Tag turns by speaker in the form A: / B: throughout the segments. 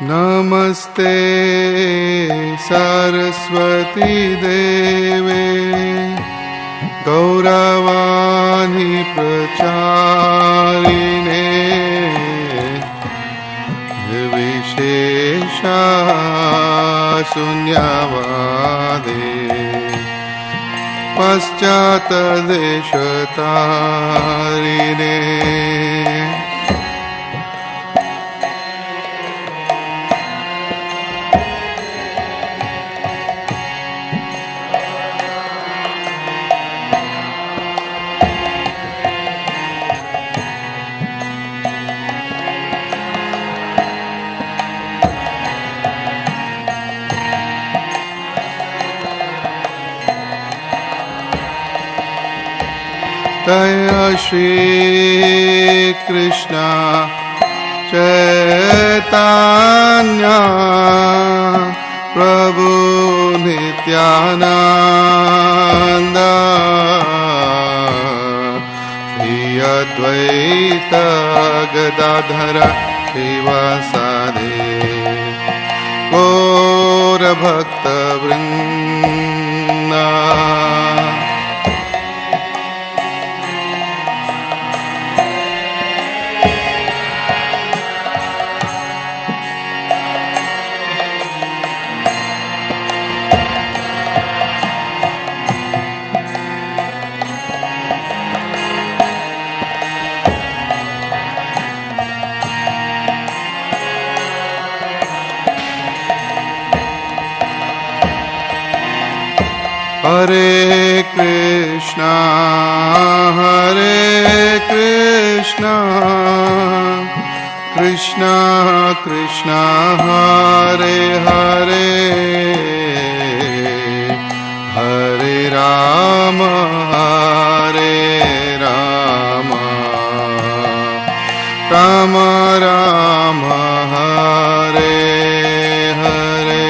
A: नमस्ते सरस्वती देवे गौरवाणी प्रचारिणे निर्विशेषा शून्यवादे पश्चात्देशतारिणे जय श्री कृष्ण चैतन्य प्रभु नित्यानंद श्री अद्वैत गदाधर शिवासादि गौर भक्त वृंद। हरे कृष्णा कृष्णा कृष्णा हरे हरे हरे राम राम राम हरे हरे।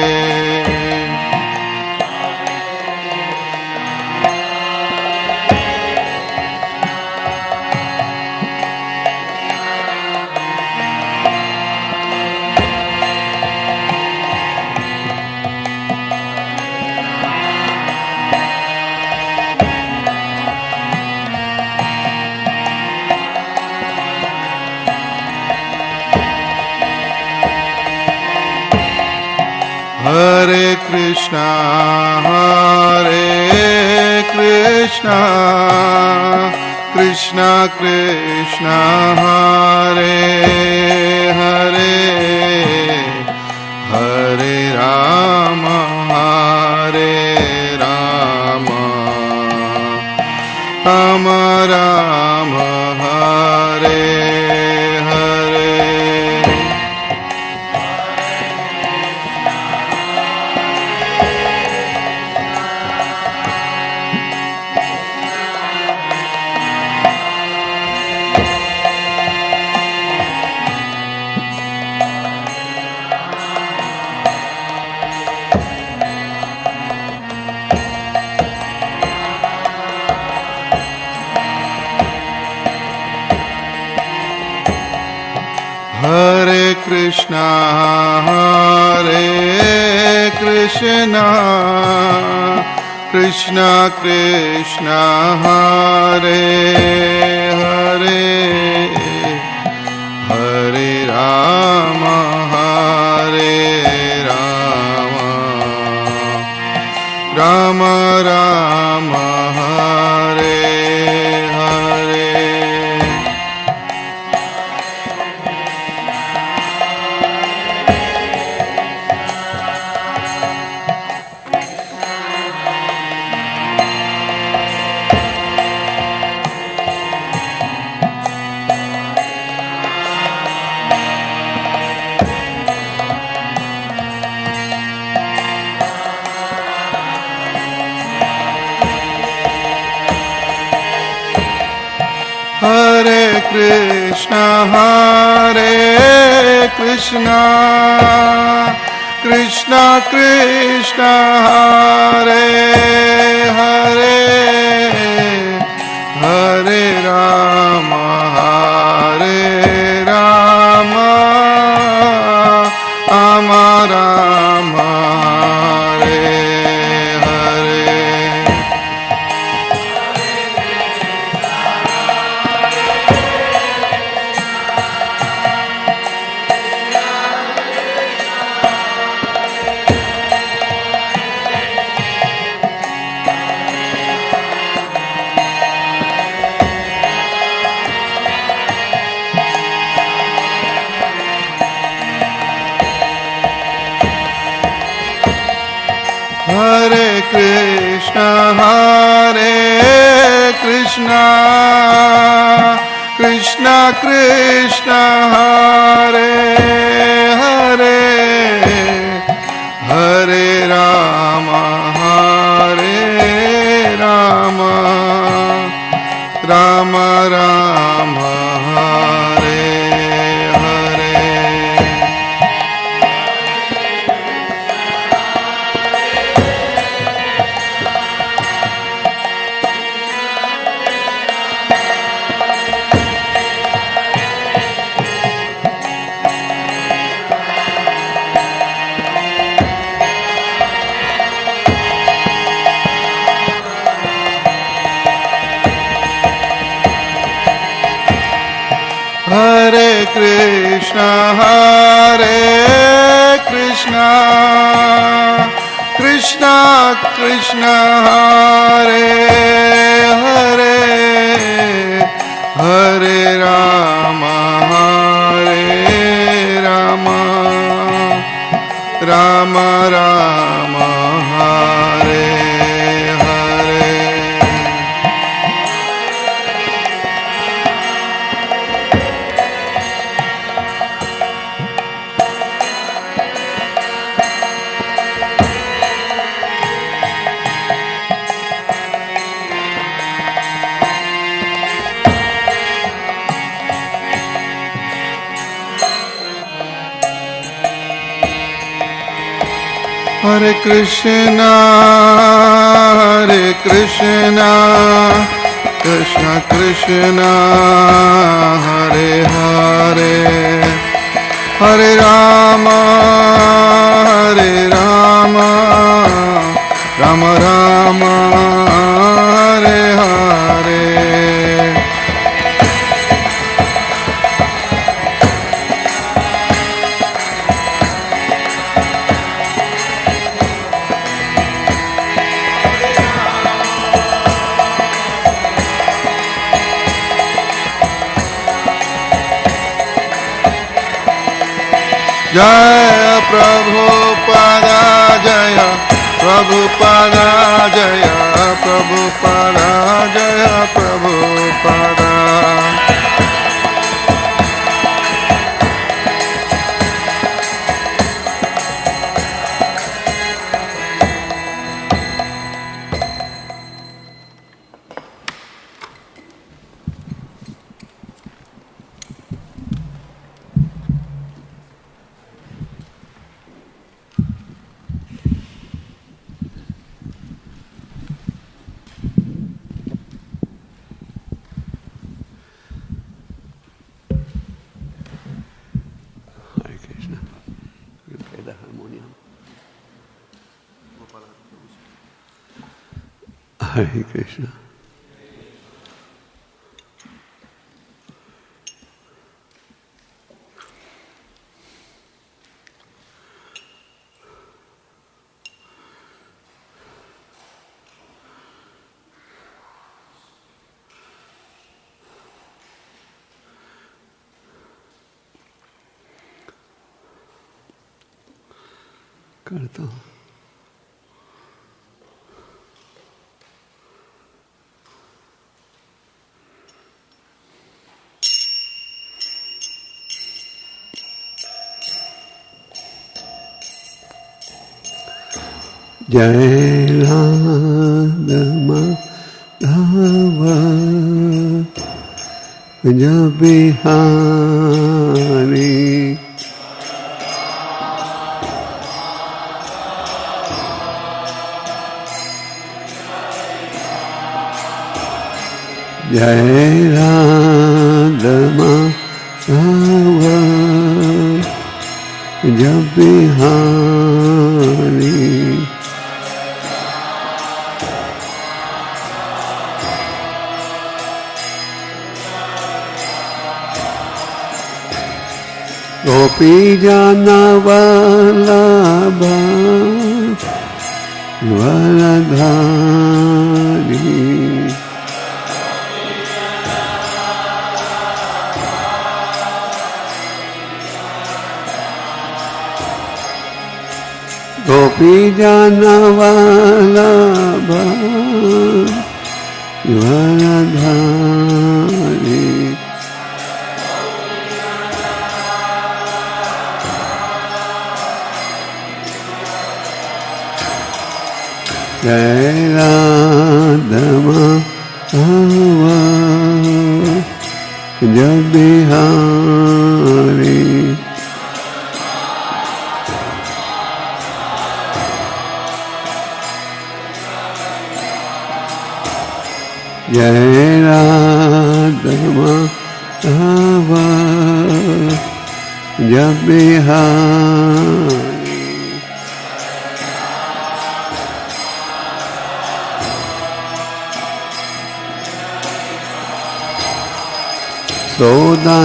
A: हरे कृष्णा कृष्णा कृष्णा हरे हरे हरे राम राम राम हरे हरे। हरे कृष्णा कृष्णा कृष्णा हरे हरे हरे राम राम राम हरे हरे। हरे Krishna Krishna Krishna Hare Hare Hare Ram Krishna, Krishna Krishna, Hare Hare, Hare Rama, Hare Rama, Rama Rama, Hare Hare. Hare Krishna, Krishna Krishna, Hare Hare, Hare Rama, Rama Rama, Hare Hare. Hare Krishna, Krishna Krishna, Hare Hare, Hare Rama, Rama Rama, Hare Hare. Jaya Prabhupada, Jaya Prabhupada, Jaya Prabhupada, Jaya Prabhupada. Hare Krishna. करता हूँ। जय राधा माधव जय बिहारी जय राधा माधव जय बिहारी गोपी जनवल्लभ वरधारी गोपी जनवल्लभ Varadhari. Jai Radha Madhava Jabihari. Jai Radha Madhava Jabihari.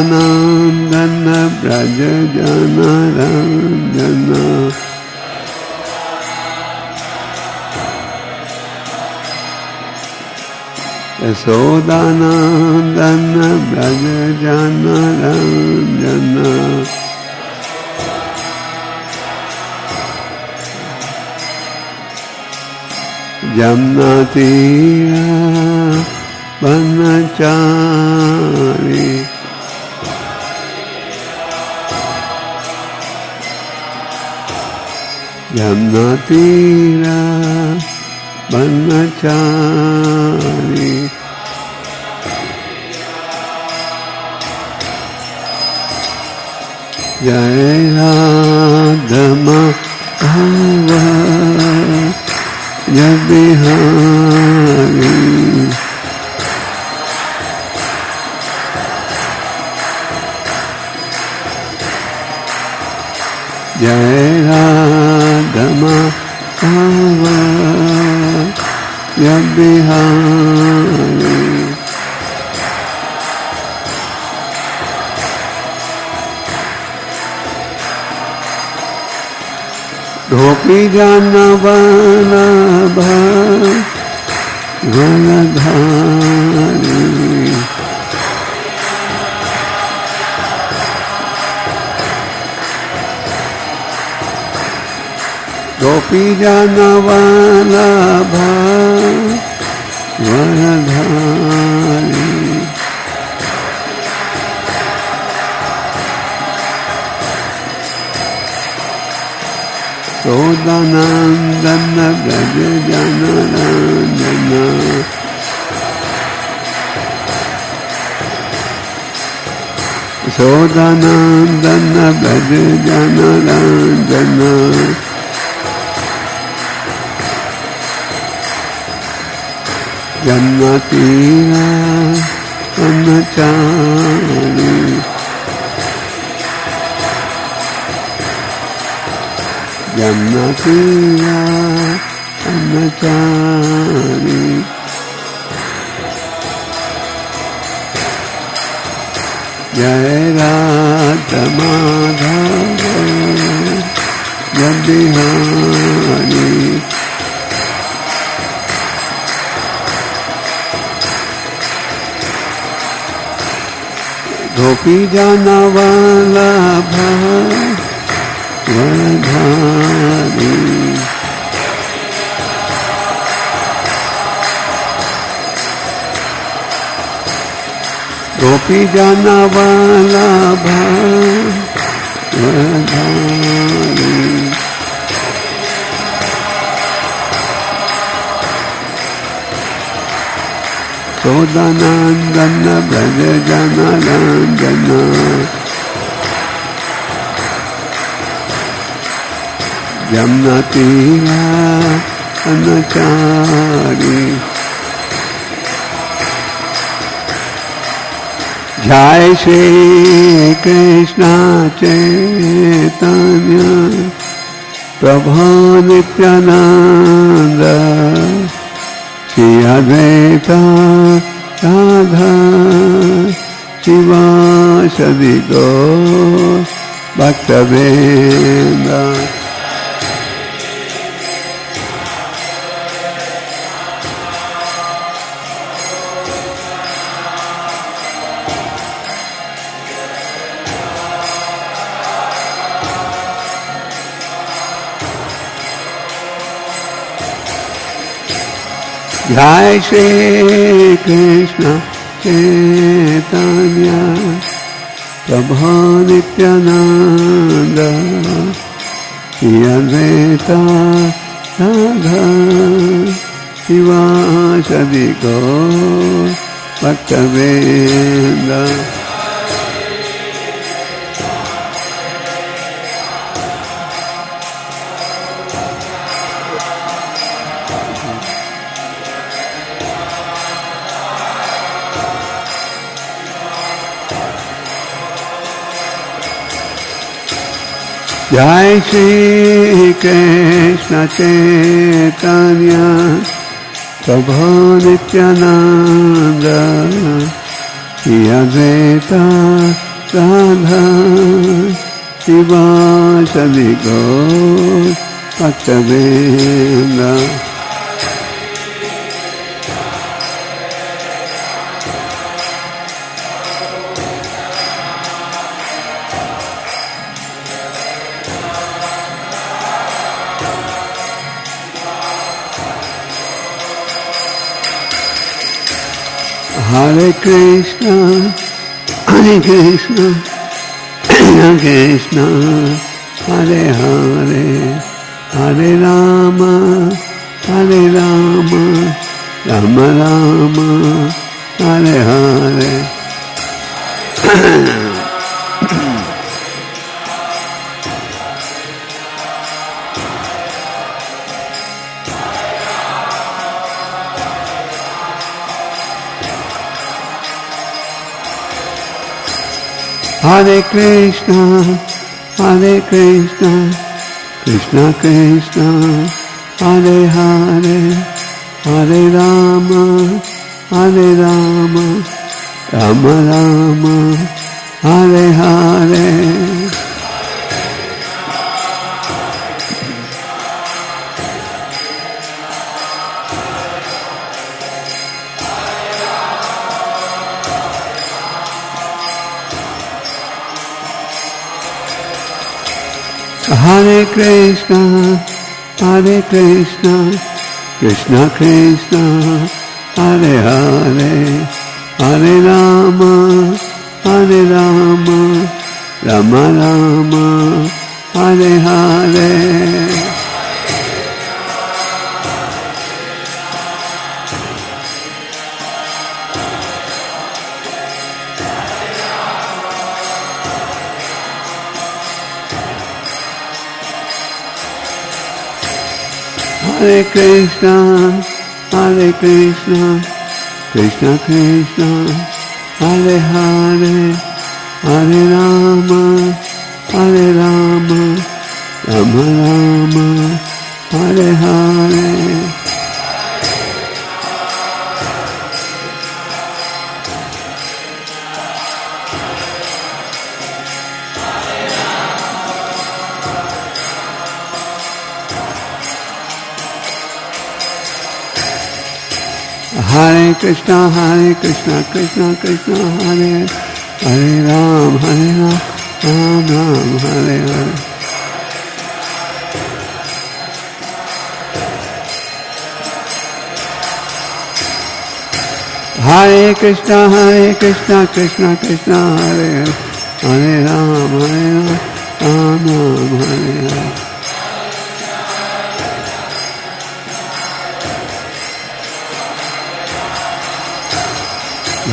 A: Sodanandana Braja Jana Ranjana. Sodanandana Braja Jana Ranjana. Jamnatira Banachari. Jamnatira Banachari. Jai Radha Madhava Jabihari. Jai Radha Madhava Jabihari. Gopi Jana Vallabha Valadhari. Gopi Jana Vallabha Valadhari. Sodanandana Braja Jana Ranjana. Sodanandana Braja Jana Ranjana. Jamnatira Banachari. Jamnatira Banachari. Jai Radha Madhava Jabihari. Gopi Jana Vallabha Valadhari. Gopi Jana Vallabha Valadhari. Sodanandana Braja Jana Ranjana. Jamnatira Banachari. Jai Shri Krishna Chaitanya Prabhu Nityananda Shri Advaita Radha Shivasadi Gaur Bhaktavrinda. Jai Shri Krishna Chaitanya Prabhu Nityananda Shri Advaita Radha Sivasadi Gaur Bhaktavrinda. Jai Shri Krishna Chaitanya Prabhu Nityananda Shri Advaita Radha Sivasadi Gaur Bhaktavrinda. Hare Krishna, Hare Krishna, Krishna Krishna, Hare Hare, Hare Rama, Hare Rama, Rama Rama, Hare Hare. Hare Krishna, Hare Krishna, Krishna Krishna, Hare Hare, Hare Rama, Hare Rama, Rama Rama, Hare Hare. Hare Krishna, Hare Krishna, Krishna Krishna, Hare Hare, Hare Rama, Hare Rama, Rama Rama, Hare Hare. Hare Krishna, Hare Krishna, Krishna Krishna, Hare Hare, Hare Rama, Hare Rama, Rama Rama, Hare Hare. Hare Krishna, Krishna Krishna, Hare Hare Ram, Ram Ram, Hare Hare. Hare Krishna, Krishna Krishna, Hare Hare Ram, Ram Ram, Hare Hare.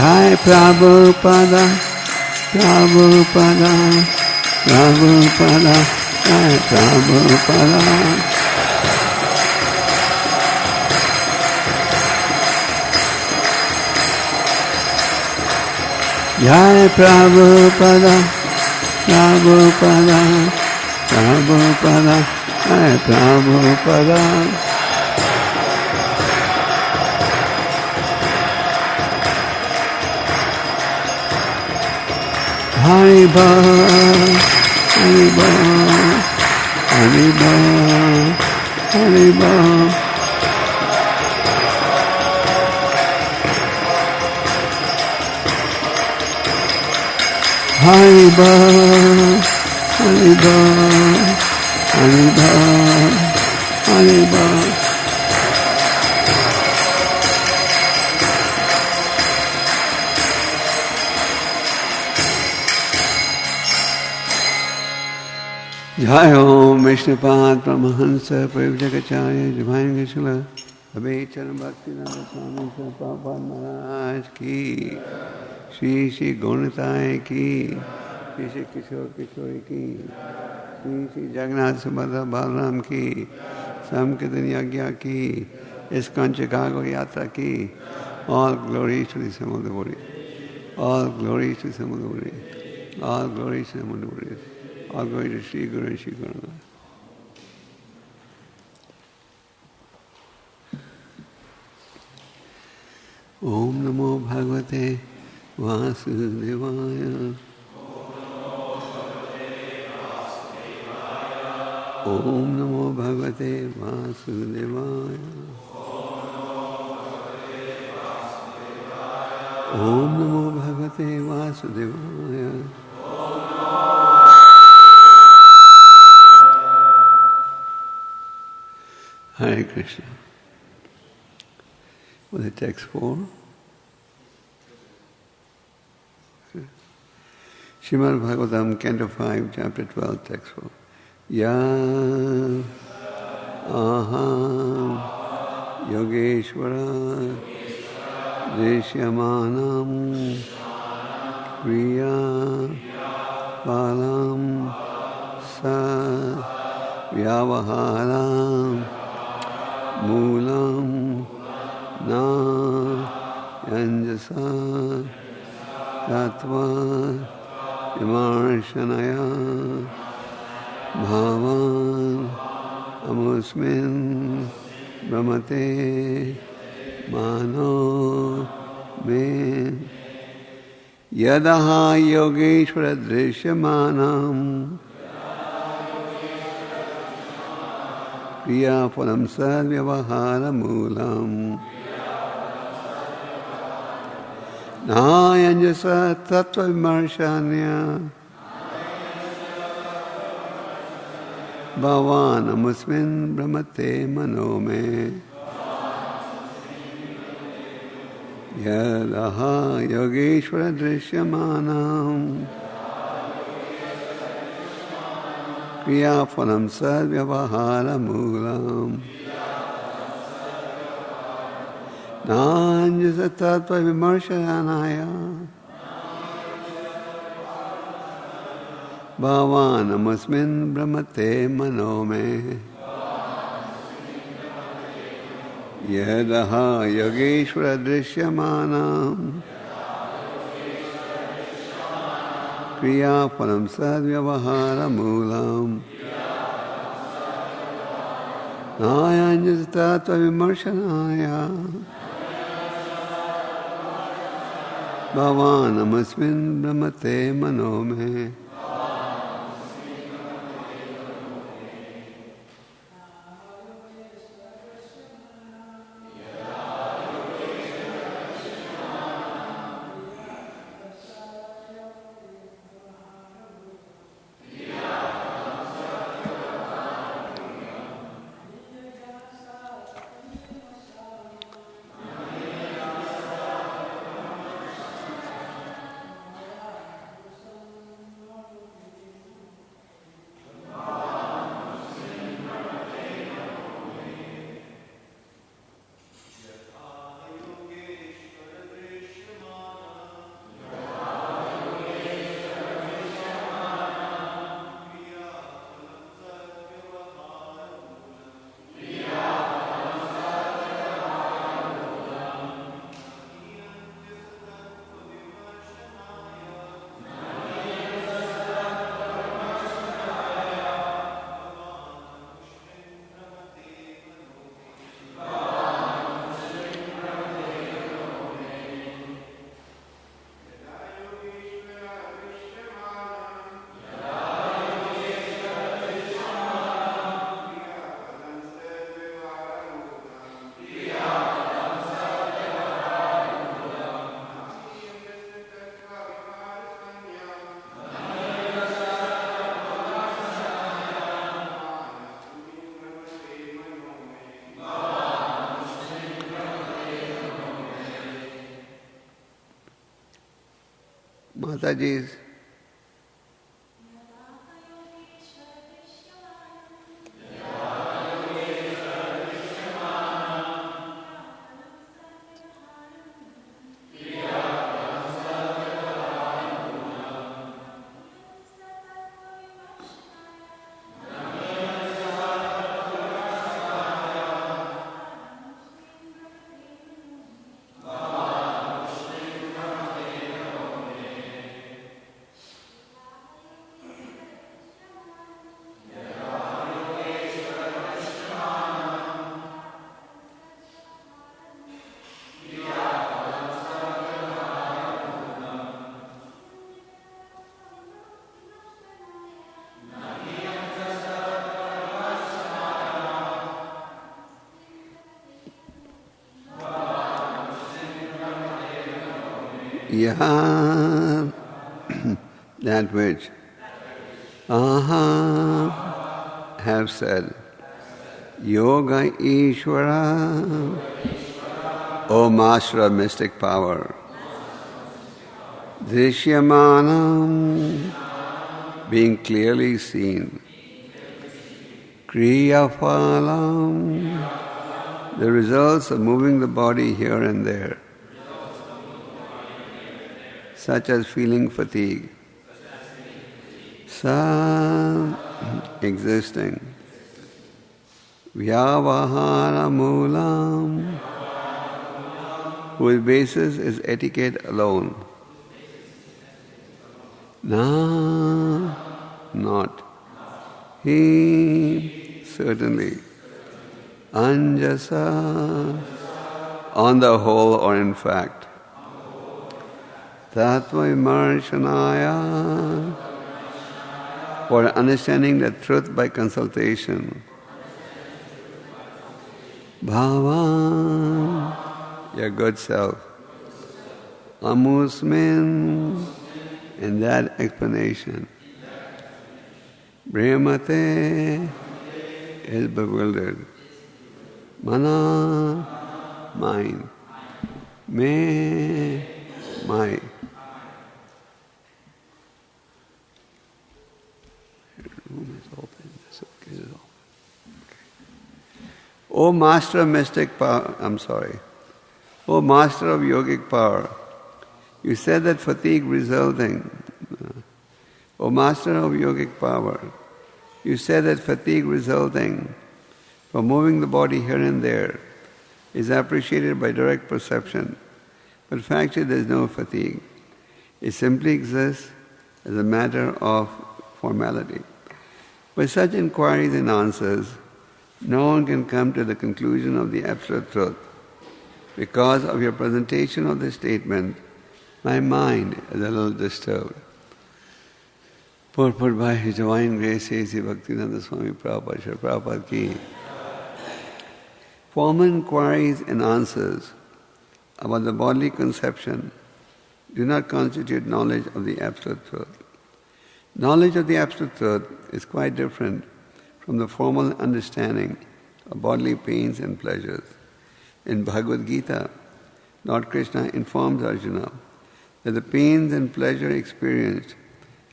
A: Jai Prabhupada, Prabhupada, Prabhupada, Jai Prabhupada. Jai Prabhupada, Prabhupada, Prabhupada, Jai Prabhupada. Haribo, Haribo, Haribo, Haribo. Haribo, Haribo, Haribo, Haribo. Jai Om Vishnupad Paramahansa Parivrajacharya Divine Goswami Abhaicharan Bhaktinanda Swami Prabhupada Maharaj Ki Shri Shri Gauranitai Ki Shri Shri Kishore Kishori Ki Shri Shri Jagannath Subhadra Balaram Ki Samkirtan Yagya Ki ISKCON Chicago Yatra Ki. All glory to the Samud Devotee. All glory to the Samud Devotee. All glory to the Samud Devotee. All glory to Sri Guru and Sri Guru. Om Namo Bhagavate Vasudevaya. Om Namo Bhagavate Vasudevaya. Om Namo Bhagavate Vasudevaya. Hare Krishna. What is the text for? Srimad Bhagavatam, Canto 5, Chapter 12, text 4. Ya aham yogeshvara drisyamanam kriya palam sa vyavaharam Moolam na yanjasa tattva vimarshanaya bhavan amusmin brahmate mano me yadaha yogeshvara drishyamanam Kriya phalam sad vyavahara moolam nayanjasa tattva vimarshanya bhavan amusmin brahmate manome yadaha yogeshvara drishyamanam Kriya phalam sad vyavahara moolam nanjasa tattva vimarshanaya bhavan amusmin brahmate manome yadaha yogeshvara drishyamanam Kriya phalam sad vyavahara moolam nayanjasa tattva vimarshanaya bhavan amusmin brahmate manome Mataji's Yaha, that which Aham have said, Yoga Ishvara, O Master of Mystic Power, Drishyamanam, being clearly seen, Kriyaphalam, the results of moving the body here and there, such as feeling fatigue, Sa, existing, Vyavahara Moolam, whose basis is etiquette alone. Na, not. He, certainly. Anjasa, on the whole or in fact. Tattva Vimarshanaya, for understanding the truth by consultation. Bhava, your good self. Amusmin, in that explanation. Brahmate is bewildered. Mana, mind. Me, my. Room is open. So it is open. O Master of Mystic Power, O Master of Yogic Power, you said that fatigue resulting, O Master of Yogic Power, you said that fatigue resulting from moving the body here and there is appreciated by direct perception, but factually there is no fatigue. It simply exists as a matter of formality. By such inquiries and answers, no one can come to the conclusion of the absolute truth. Because of your presentation of this statement, my mind is a little disturbed. Purport by His Divine Grace, A.C. Bhaktivinoda Swami Prabhupada, Srila Prabhupada Ki. Formal inquiries and answers about the bodily conception do not constitute knowledge of the absolute truth. Knowledge of the absolute truth is quite different from the formal understanding of bodily pains and pleasures. In Bhagavad Gita, Lord Krishna informs Arjuna that the pains and pleasure experienced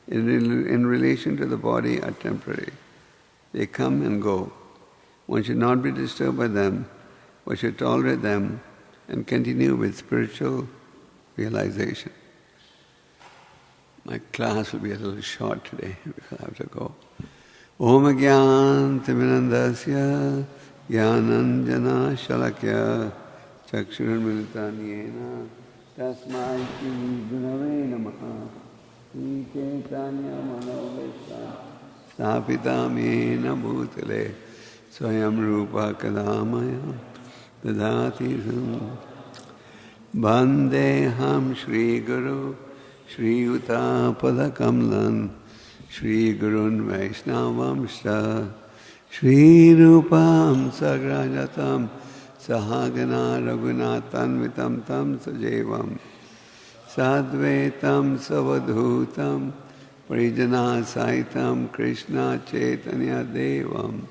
A: in relation to the body are temporary. They come and go. One should not be disturbed by them, but should tolerate them and continue with spiritual realization. My class will be a little short today because I have to go. Om Gyan Timirandasya Gyananjana Shalakya Chakshurmilitaniyena Tasmai Shri Gunave Namaha Shri Chaitanya Manobhishta Sthapitamena Bhutale Swayam Rupa Kadamaya Dadati Sam Bandeham Shri Guru Shri Uta Padakamlan Shri Gurun Vaishnavamsha Shri Rupam Sagrajatam Sahagana Raghunathanvitam Tam Sajevam Sadvetam Savadhutam Parijana Saitam Krishna Chaitanya Devam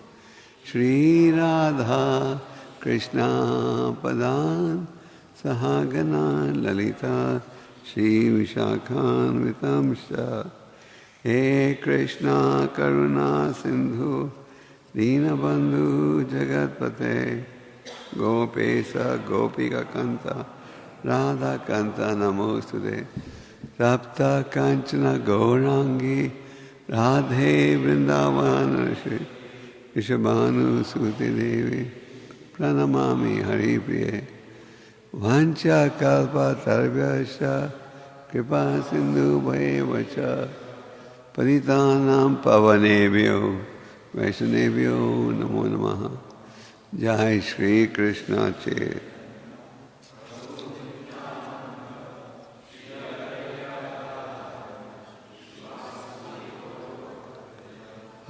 A: Shri Radha Krishna Padan Sahagana Lalita Shri Vishakhan Vitamsha He Krishna Karuna Sindhu Dinabandhu Jagatpate Gopesa Gopika Kanta Radha Kanta Namostude Rapta Kanchana Gaurangi Radhe Vrindavan Shri Vishabhanu Suti Devi Pranamami Hari Priye Vancha Kalpa Tarvyasya Kripa Sindhu Bhayevacha Paritanam Pavanebhyo Vaishnavebhyo Namo Namaha Jai Shri Krishna Che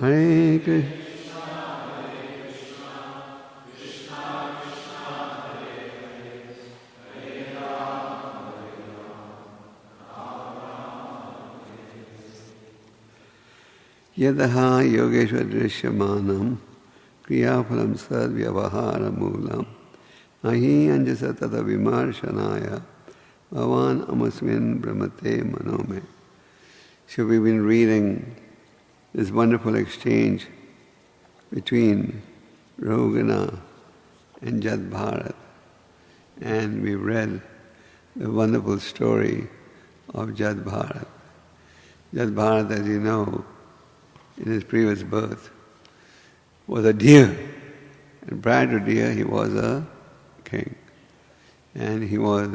A: Hare Krishna Yadaha yogeshva drishyamanam kriyaphalam sad vyavahara moolam ahi anjasa tata vimarshanaya bhavan amasmin brahmate manome. So we've been reading this wonderful exchange between Rahugana and Jad Bharat. And we read the wonderful story of Jad Bharat. Jad Bharat, as you know, in his previous birth, was a deer. And prior to deer, he was a king. And he was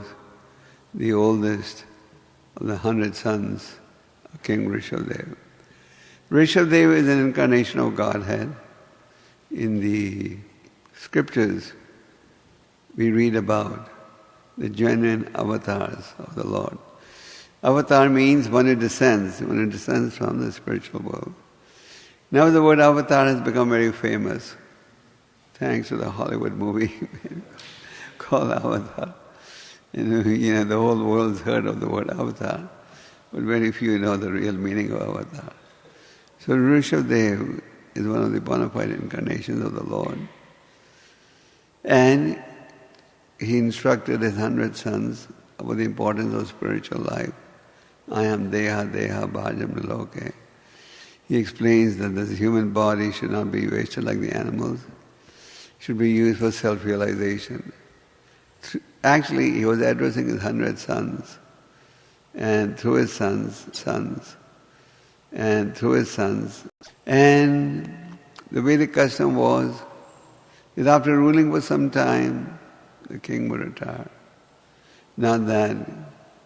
A: the oldest of the 100 sons of King Rishabdeva. Rishabdeva is an incarnation of Godhead. In the scriptures, we read about the genuine avatars of the Lord. Avatar means one who descends from the spiritual world. Now the word avatar has become very famous, thanks to the Hollywood movie called Avatar. You know, the whole world's heard of the word avatar, but very few know the real meaning of avatar. So Rishabdeva is one of the bona fide incarnations of the Lord. And he instructed his 100 sons about the importance of spiritual life. I am deha bhajam niloke. He explains that this human body should not be wasted like the animals. It should be used for self-realization. Actually, he was addressing his 100 sons. And through his sons. And the Vedic custom was that after ruling for some time, the king would retire. Not that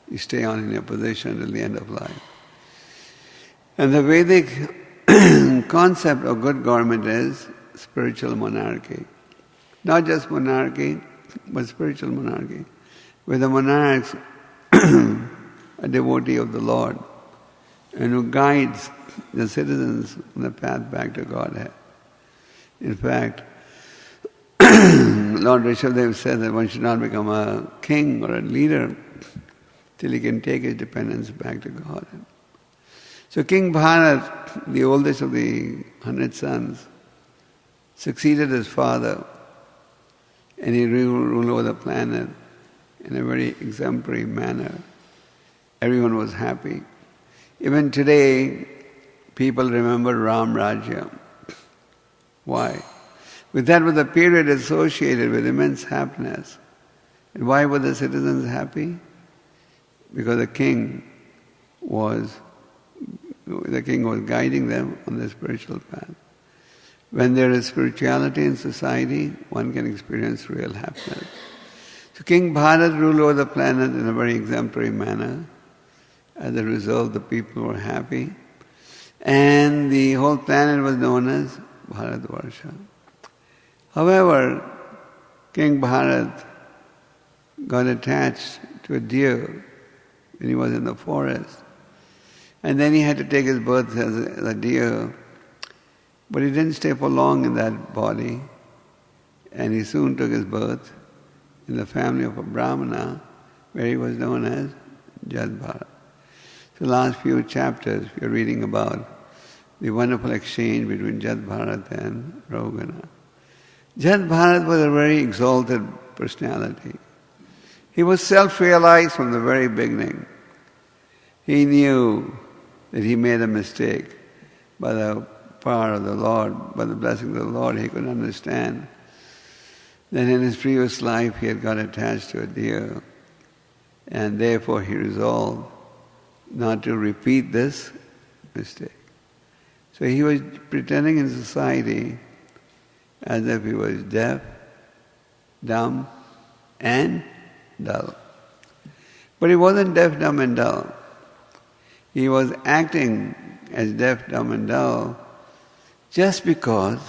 A: you stay on in your position until the end of life. And the Vedic concept of good government is spiritual monarchy. Not just monarchy, but spiritual monarchy, where the monarchs a devotee of the Lord and who guides the citizens on the path back to Godhead. In fact, Lord Rishabdeva said that one should not become a king or a leader till he can take his dependence back to Godhead. So King Bharat, the oldest of the 100 sons, succeeded his father, and he ruled over the planet in a very exemplary manner. Everyone was happy. Even today, people remember Ram Rajya. Why? With that was a period associated with immense happiness. And why were the citizens happy? Because the king was guiding them on the spiritual path. When there is spirituality in society, one can experience real happiness. So King Bharat ruled over the planet in a very exemplary manner. As a result, the people were happy. And the whole planet was known as Bharatvarsha. However, King Bharat got attached to a deer when he was in the forest. And then he had to take his birth as a deer. But he didn't stay for long in that body. And he soon took his birth in the family of a Brahmana, where he was known as Jad Bharat. So the last few chapters we are reading about the wonderful exchange between Jad Bharat and Rahugana. Jad Bharat was a very exalted personality. He was self-realized from the very beginning. He knew that he made a mistake. By the power of the Lord, by the blessing of the Lord, he could understand that in his previous life he had got attached to a deer, and therefore he resolved not to repeat this mistake. So he was pretending in society as if he was deaf, dumb, and dull. But he wasn't deaf, dumb, and dull. He was acting as deaf, dumb, and dull just because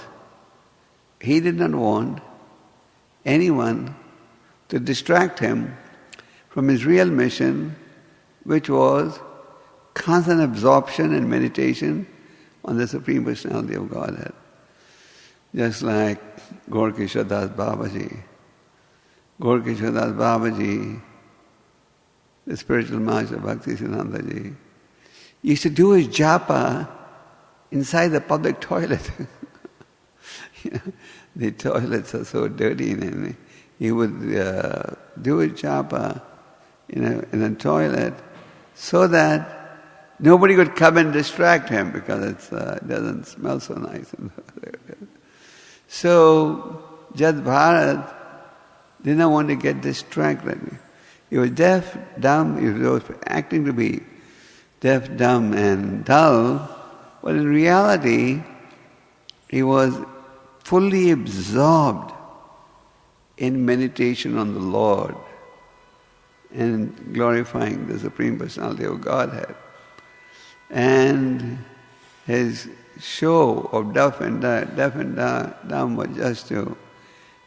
A: he did not want anyone to distract him from his real mission, which was constant absorption and meditation on the Supreme Personality of Godhead. Just like Gaur Kishore Das Babaji. Gaur Kishore Das Babaji, the spiritual master Bhakti Siddhanta Ji, used to do his japa inside the public toilet. The toilets are so dirty, and he would do a japa in a toilet so that nobody could come and distract him because it doesn't smell so nice. So Jad Bharat did not want to get distracted. He was deaf, dumb, he was acting to be deaf, dumb and dull, but in reality he was fully absorbed in meditation on the Lord and glorifying the Supreme Personality of Godhead. And his show of deaf and dumb was just to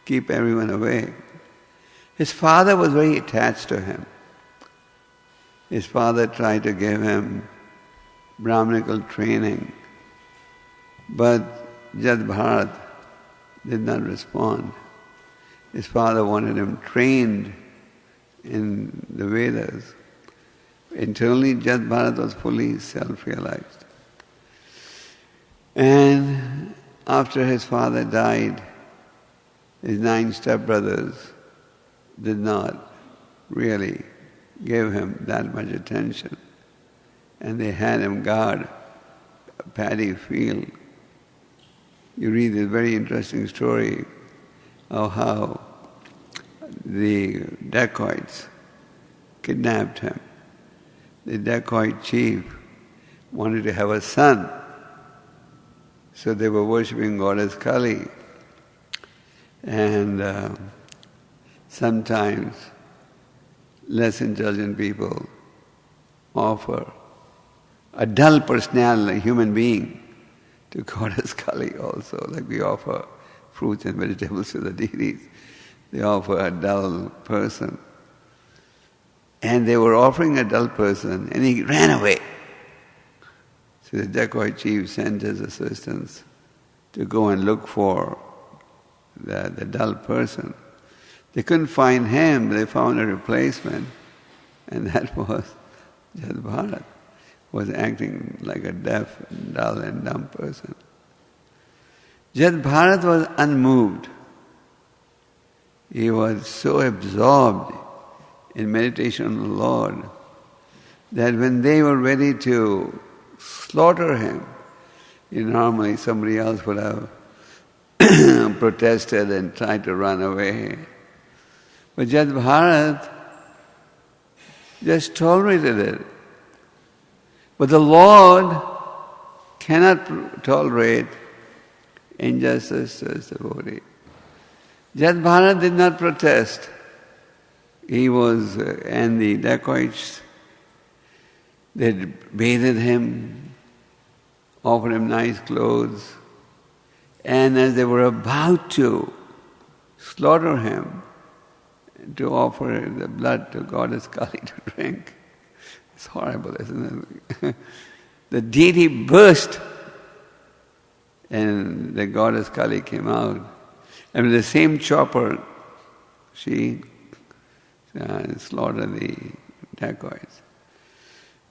A: keep everyone awake. His father was very attached to him. His father tried to give him Brahminical training, but Jad Bharat did not respond. His father wanted him trained in the Vedas. Internally, Jad Bharat was fully self-realized. And after his father died, his 9 stepbrothers did not really give him that much attention. And they had him guard a paddy field. You read this very interesting story of how the dacoits kidnapped him. The dacoit chief wanted to have a son, so they were worshipping goddess Kali. And sometimes less intelligent people offer a dull personality, a human being, to goddess Kali also, like we offer fruits and vegetables to the deities. They offer a dull person. And they were offering a dull person, and he ran away. So the dacoit chief sent his assistants to go and look for the dull person. They couldn't find him, they found a replacement, and that was Jad Bharat, was acting like a deaf, dull and dumb person. Jad Bharat was unmoved. He was so absorbed in meditation on the Lord that when they were ready to slaughter him, normally somebody else would have protested and tried to run away. But Jad Bharat just tolerated it. But the Lord cannot tolerate injustice to his devotee. Jad Bharat did not protest. He was, and the dacoits, they bathed him, offered him nice clothes, and as they were about to slaughter him, to offer the blood to goddess Kali to drink, it's horrible, isn't it? The deity burst, and the goddess Kali came out. And with the same chopper, she slaughtered the dacoits.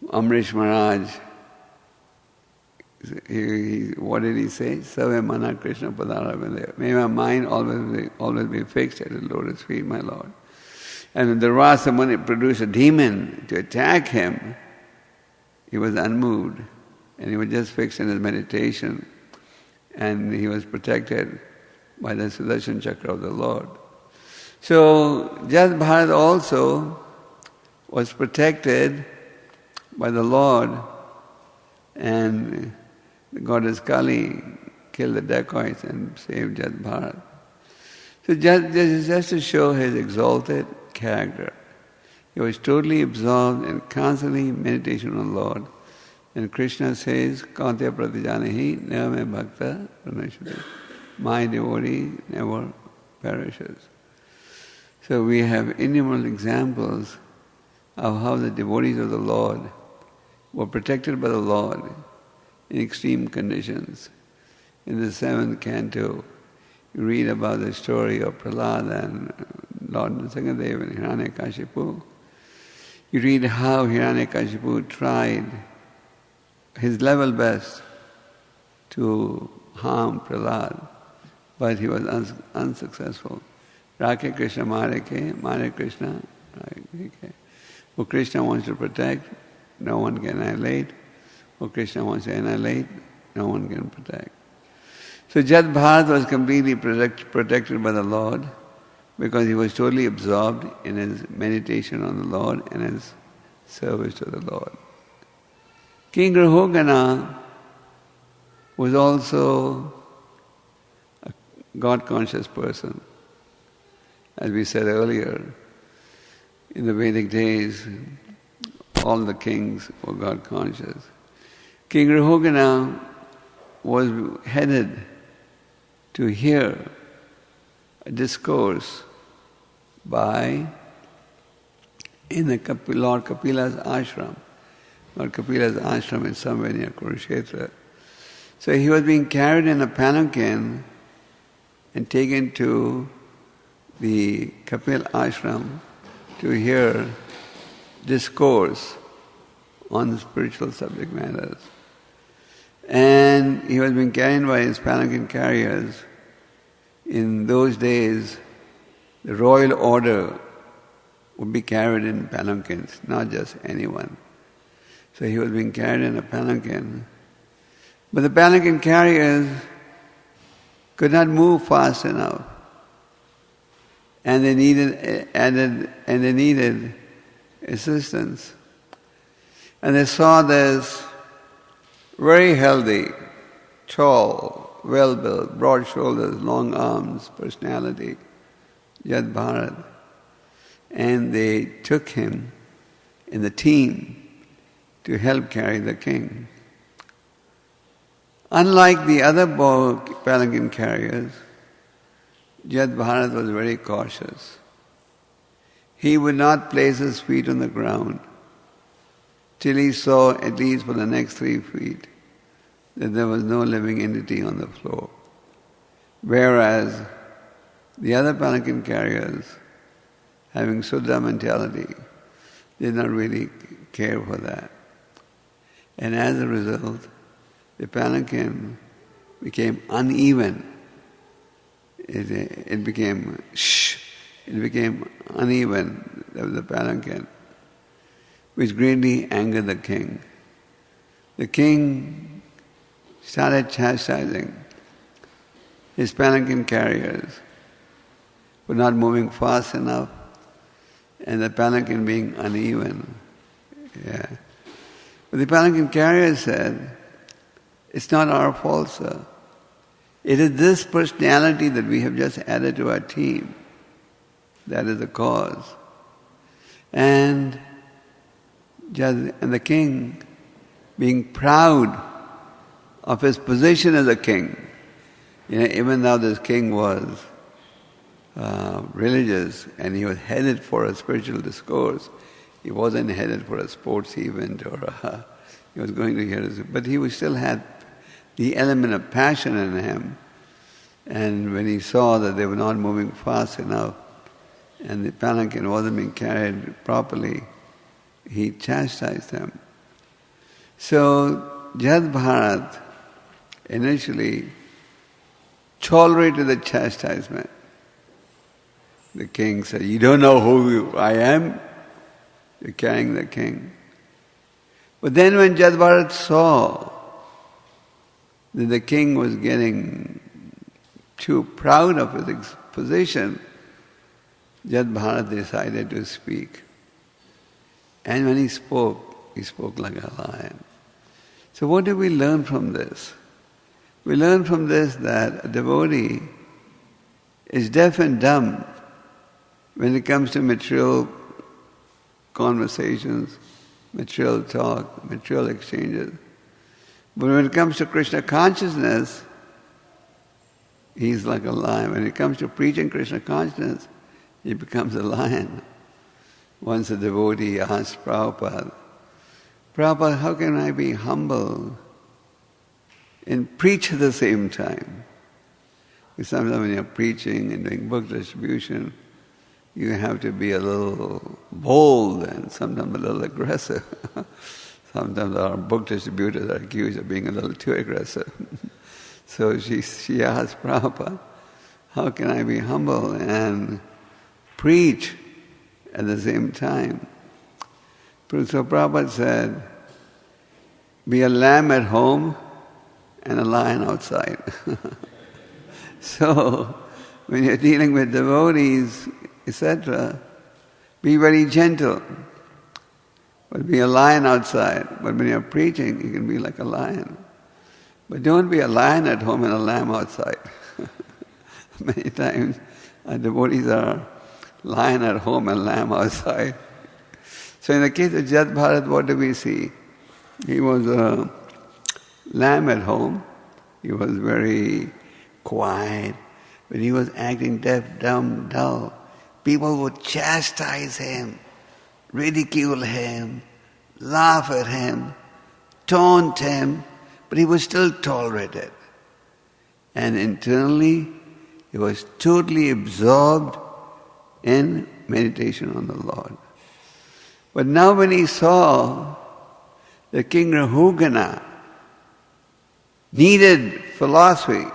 A: Amrish Maharaj, what did he say? Save mana Krishna padara. May my mind always be fixed at the lotus feet, my Lord. And when the Rasa Muni produced a demon to attack him, he was unmoved. And he was just fixed in his meditation. And he was protected by the Sudarshan Chakra of the Lord. So Jad Bharat also was protected by the Lord, and the goddess Kali killed the dacoits and saved Jad Bharat. So this is just to show his exalted character. He was totally absorbed in constantly meditation on the Lord. And Krishna says, Kaunteya pratijanahi nirame bhakta pranashati. My devotee never perishes. So we have innumerable examples of how the devotees of the Lord were protected by the Lord in extreme conditions. In the 7th canto, you read about the story of Prahlad and Lord Nrsimhadev and Hiranyakashipu. You read how Hiranyakashipu tried his level best to harm Prahlad, but he was unsuccessful. Rakhe Krishna Mare Krishna. Who Krishna wants to protect, no one can annihilate. Who Krishna wants to annihilate, no one can protect. So Jad Bharat was completely protected by the Lord because he was totally absorbed in his meditation on the Lord and his service to the Lord. King Rahugana was also a God-conscious person. As we said earlier, in the Vedic days, all the kings were God-conscious. King Rahugana was headed to hear a discourse in Lord Kapila's ashram. Lord Kapila's ashram is somewhere near Kurukshetra. So he was being carried in a palanquin and taken to the Kapil ashram to hear discourse on spiritual subject matters. And he was being carried by his palanquin carriers. In those days, the royal order would be carried in palanquins, not just anyone. So he was being carried in a palanquin. But the palanquin carriers could not move fast enough. And they needed assistance. And they saw this very healthy, tall, well-built, broad shoulders, long arms, personality, Jad Bharat. And they took him in the team to help carry the king. Unlike the other palanquin carriers, Jad Bharat was very cautious. He would not place his feet on the ground till he saw, at least for the next 3 feet, that there was no living entity on the floor. Whereas the other palanquin carriers, having Suddha mentality, did not really care for that. And as a result, the palanquin became uneven. It became uneven, the palanquin, which greatly angered the king. The king started chastising his palanquin carriers for not moving fast enough and the palanquin being uneven. Yeah. But the palanquin carriers said, "It's not our fault, sir. It is this personality that we have just added to our team. That is the cause." And the king, being proud of his position as a king, even though this king was religious and he was headed for a spiritual discourse, he wasn't headed for a sports event or he was going to hear this, but he still had the element of passion in him. And when he saw that they were not moving fast enough and the palanquin wasn't being carried properly, he chastised them. So Jad Bharat initially tolerated the chastisement. The king said, "You don't know who I am? You're carrying the king." But then when Jad Bharat saw that the king was getting too proud of his position, Jad Bharat decided to speak. And when he spoke like a lion. So what do we learn from this? We learn from this that a devotee is deaf and dumb when it comes to material conversations, material talk, material exchanges. But when it comes to Krishna consciousness, he's like a lion. When it comes to preaching Krishna consciousness, he becomes a lion. Once a devotee asked Prabhupada, "Prabhupada, how can I be humble and preach at the same time?" Because sometimes when you're preaching and doing book distribution, you have to be a little bold and sometimes a little aggressive. Sometimes our book distributors are accused of being a little too aggressive. So she asked Prabhupada, how can I be humble and preach at the same time? So Prabhupada said, be a lamb at home and a lion outside. So, when you're dealing with devotees, etc., be very gentle. But be a lion outside. But when you're preaching, you can be like a lion. But don't be a lion at home and a lamb outside. Many times our devotees are lion at home and lamb outside. So in the case of Jad Bharat, what do we see? He was a lamb at home. He was very quiet. When he was acting deaf, dumb, dull, people would chastise him, ridicule him, laugh at him, taunt him, but he was still tolerated. And internally, he was totally absorbed in meditation on the Lord. But now when he saw that King Rahugana needed philosophy,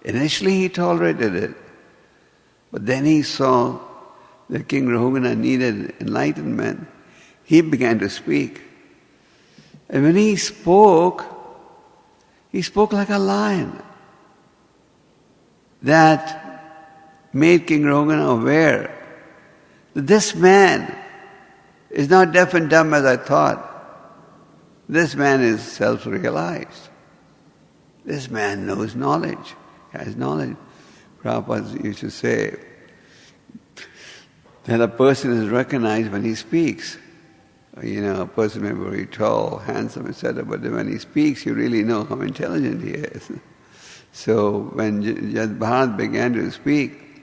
A: initially he tolerated it, but then he saw that King Rahugana needed enlightenment. He began to speak. And when he spoke like a lion. That made King Rahugana aware that this man is not deaf and dumb as I thought. This man is self-realized. This man knows knowledge, has knowledge. Prabhupada used to say that a person is recognized when he speaks. You know, a person may be very tall, handsome, etc., but when he speaks, you really know how intelligent he is. So when Jad Bharat began to speak,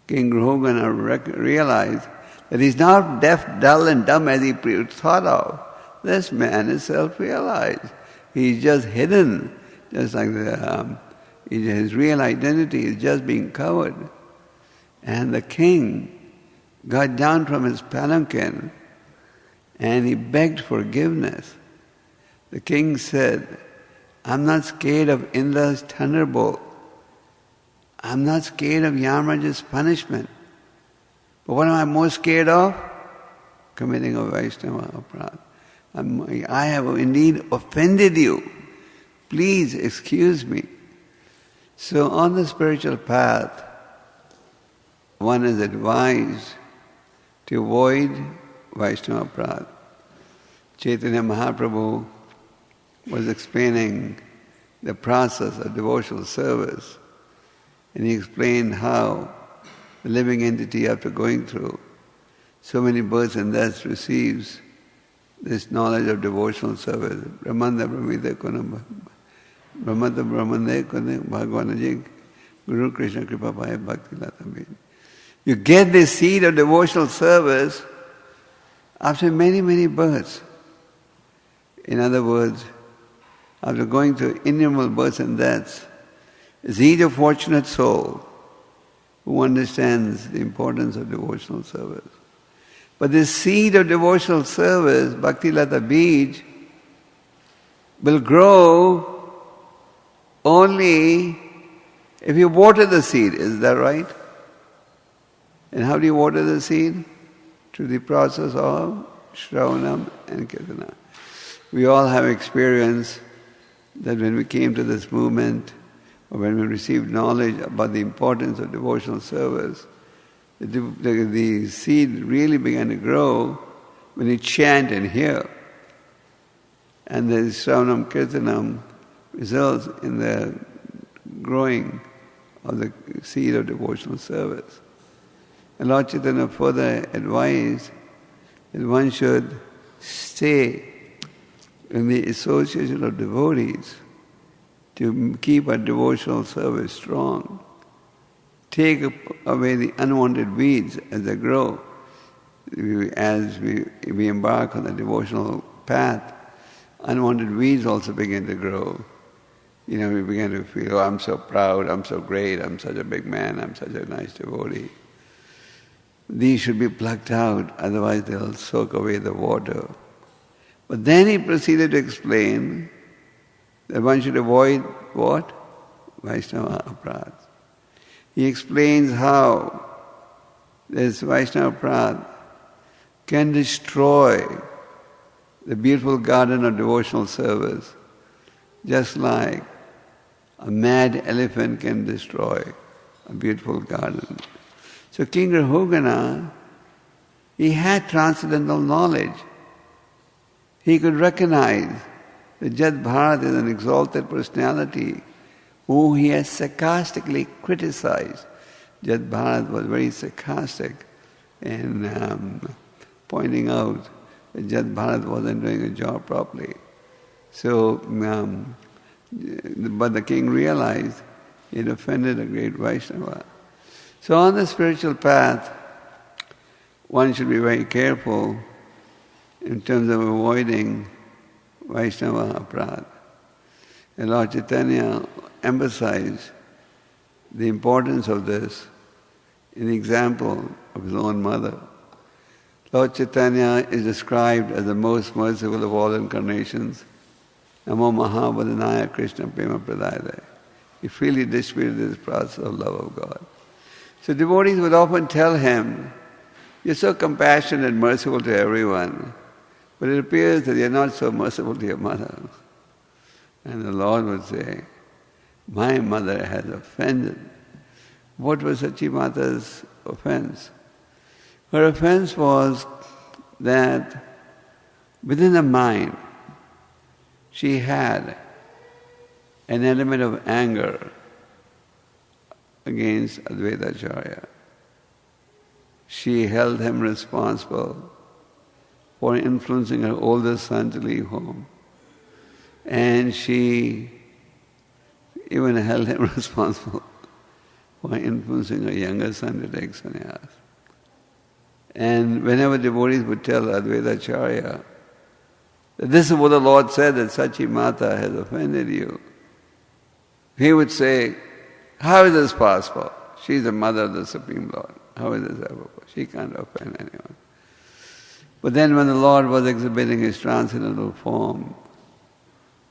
A: King Rahugana realized that he's not deaf, dull and dumb as he thought of. This man is self-realized. He's just hidden, just like his real identity is just being covered. And the king got down from his palanquin and he begged forgiveness. The king said, I'm not scared of Indra's thunderbolt. I'm not scared of Yamraja's punishment. But what am I most scared of? Committing a Vaishnava aparadh. I have indeed offended you. Please excuse me. So on the spiritual path, one is advised to avoid Vaishnava aparadh. Chaitanya Mahaprabhu was explaining the process of devotional service, and he explained how the living entity, after going through so many births and deaths, receives this knowledge of devotional service. Brahmanda Brahmide Kunam Brahmata Brahmande Kunam Bhagavanaji Guru Krishna Kripa Bhaya Bhakti Latabhi. You get this seed of devotional service after many, many births. In other words, after going through innumerable births and deaths, is each a fortunate soul who understands the importance of devotional service. But this seed of devotional service, Bhakti Lata Bij, will grow only if you water the seed. Is that right? And how do you water the seed? Through the process of Shravanam and Kirtana. We all have experience that when we came to this movement, or when we received knowledge about the importance of devotional service, the seed really began to grow when you chant and hear. And the Shravanam Kirtanam results in the growing of the seed of devotional service. And Lord Chaitanya further advised that one should stay in the association of devotees to keep our devotional service strong. Take away the unwanted weeds as they grow. As we embark on the devotional path, unwanted weeds also begin to grow. You know, we begin to feel, oh, I'm so proud, I'm so great, I'm such a big man, I'm such a nice devotee. These should be plucked out, otherwise they'll soak away the water. But then he proceeded to explain that one should avoid what? Vaishnava aparadha. He explains how this Vaishnava aparadha can destroy the beautiful garden of devotional service, just like a mad elephant can destroy a beautiful garden. So King Rahugana, he had transcendental knowledge. He could recognize that Jad Bharata is an exalted personality who he has sarcastically criticized. Jad Bharata was very sarcastic in pointing out that Jad Bharata wasn't doing a job properly. So, but the king realized he had offended a great Vaishnava. So on the spiritual path, one should be very careful in terms of avoiding Vaishnava aparadha. And Lord Chaitanya emphasized the importance of this in the example of his own mother. Lord Chaitanya is described as the most merciful of all incarnations. Namo Mahavadhanaya Krishna Prema Pradayate. He freely distributed this process of love of God. So devotees would often tell him, "You're so compassionate and merciful to everyone, but it appears that you're not so merciful to your mother." And the Lord would say, "My mother has offended." What was Sachi Mata's offense? Her offense was that within the mind, she had an element of anger against Advaita Acharya. She held him responsible for influencing her oldest son to leave home. And she even held him responsible for influencing her younger son to take sannyas. And whenever devotees would tell Advaita Acharya that this is what the Lord said, that Sachi Mata has offended you, he would say, "How is this possible? She's the mother of the Supreme Lord. How is this ever possible? She can't offend anyone." But then when the Lord was exhibiting his transcendental form,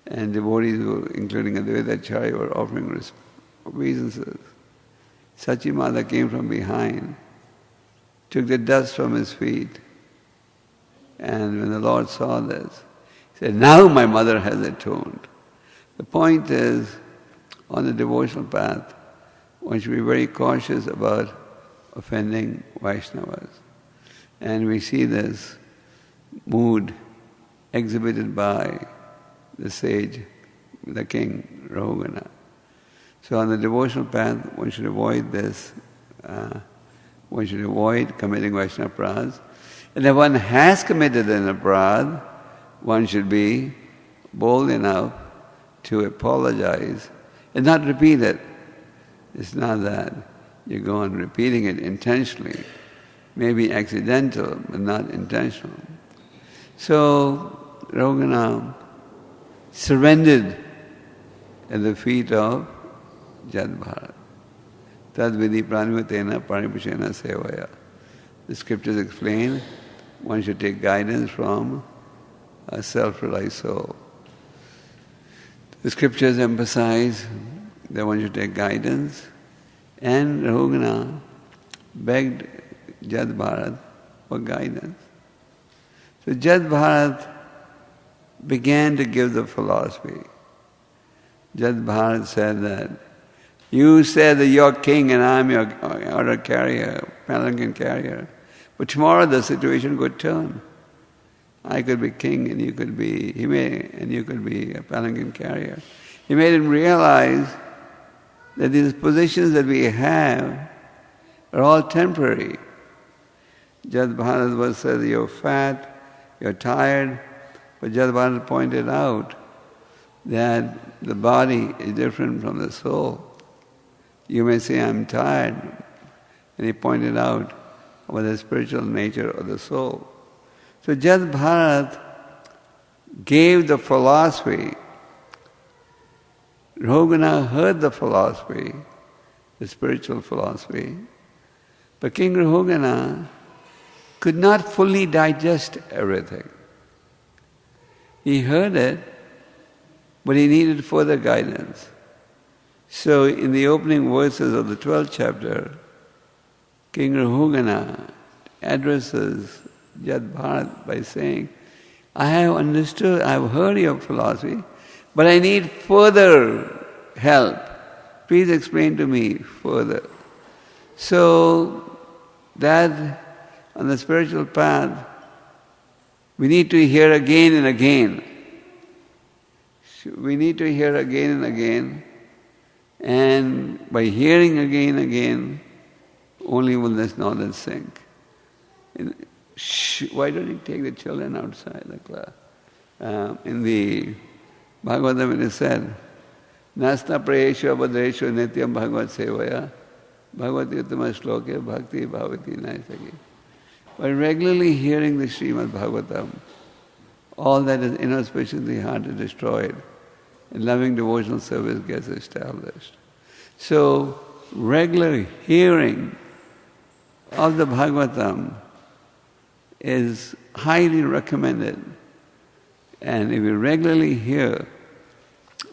A: and devotees, including Advaita Acharya, were offering obeisances, Sachi Mata came from behind, took the dust from his feet, and when the Lord saw this, he said, "Now my mother has atoned." The point is, on the devotional path, one should be very cautious about offending Vaishnavas. And we see this mood exhibited by the sage, the king, Rahugana. So on the devotional path, one should avoid this. One should avoid committing Vaishnava aparadhas. And if one has committed an aparadha, one should be bold enough to apologize and not repeat it. It's not that you go on repeating it intentionally. Maybe accidental, but not intentional. So Rahugana surrendered at the feet of Jad Bharata. Tad vidhi pranivatena paripushena sevaya. The scriptures explain one should take guidance from a self-realized soul. The scriptures emphasize that one should take guidance, and Rahugana begged Jad Bharata for guidance. So Jad Bharata began to give the philosophy. Jad Bharata said that, "You said that you're king and I'm your order carrier, palanquin carrier. But tomorrow the situation could turn. I could be king and you could be a palanquin carrier." He made him realize that these positions that we have are all temporary. Jad Bharata was said, "You're fat, you're tired," but Jad Bharata pointed out that the body is different from the soul. You may say, "I'm tired," and he pointed out about the spiritual nature of the soul. So Jad Bharata gave the philosophy. Rahugana heard the philosophy, the spiritual philosophy, but King Rahugana could not fully digest everything. He heard it, but he needed further guidance. So in the opening verses of the 12th chapter, King Rahugana addresses Bharata by saying, I have understood, I have heard your philosophy, but I need further help. Please explain to me further. So that on the spiritual path, we need to hear again and again. We need to hear again and again, and by hearing again and again, only will this knowledge sink. Why don't you take the children outside the class? In the Bhagavatam it is said, Nasta prayeshu abhadreshu nityam bhagavad sevaya bhagavati uttama shloke bhakti bhavati naisaki. By regularly hearing the Srimad Bhagavatam, all that is inauspicious in the heart is destroyed, and loving devotional service gets established. So, regular hearing of the Bhagavatam is highly recommended. And if we regularly hear,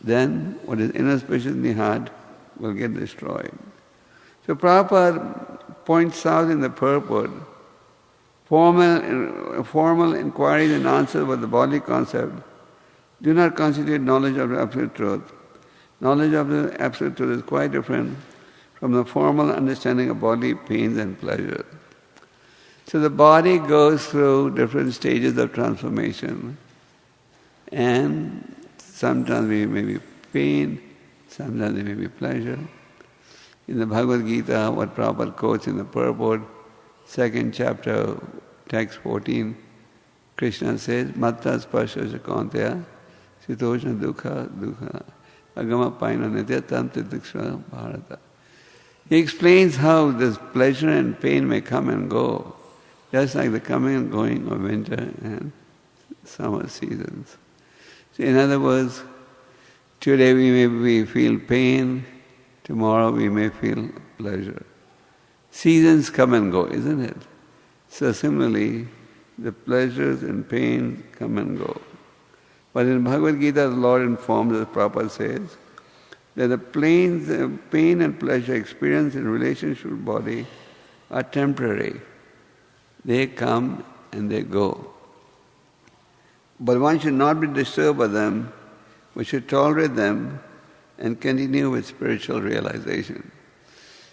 A: then what is inauspicious in the heart will get destroyed. So Prabhupada points out in the purport, formal inquiries and answers about the bodily concept do not constitute knowledge of the absolute truth. Knowledge of the absolute truth is quite different from the formal understanding of bodily pains and pleasures. So the body goes through different stages of transformation, and sometimes there may be pain, sometimes there may be pleasure. In the Bhagavad Gita, what Prabhupada quotes in the purport, 2nd chapter, text 14, Krishna says, Matta sparsha shakanteya sitoshna dukha agama paina nitya tantra diksha Bharata. He explains how this pleasure and pain may come and go, just like the coming and going of winter and summer seasons. So in other words, today we may feel pain, tomorrow we may feel pleasure. Seasons come and go, isn't it? So similarly, the pleasures and pain come and go. But in Bhagavad Gita, the Lord informs, as Prabhupada says, that the pain and pleasure experienced in relationship with body are temporary. They come and they go. But one should not be disturbed by them, we should tolerate them and continue with spiritual realization.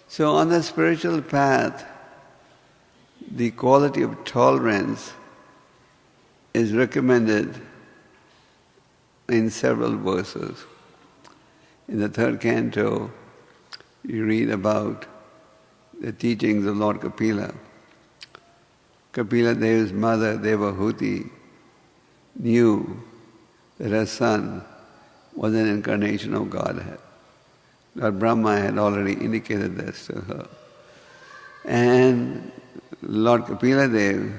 A: So on the spiritual path, the quality of tolerance is recommended in several verses. In the 3rd canto, you read about the teachings of Lord Kapila. Kapila Deva's mother, Devahuti, knew that her son was an incarnation of Godhead. Lord Brahma had already indicated this to her. And Lord Kapila Dev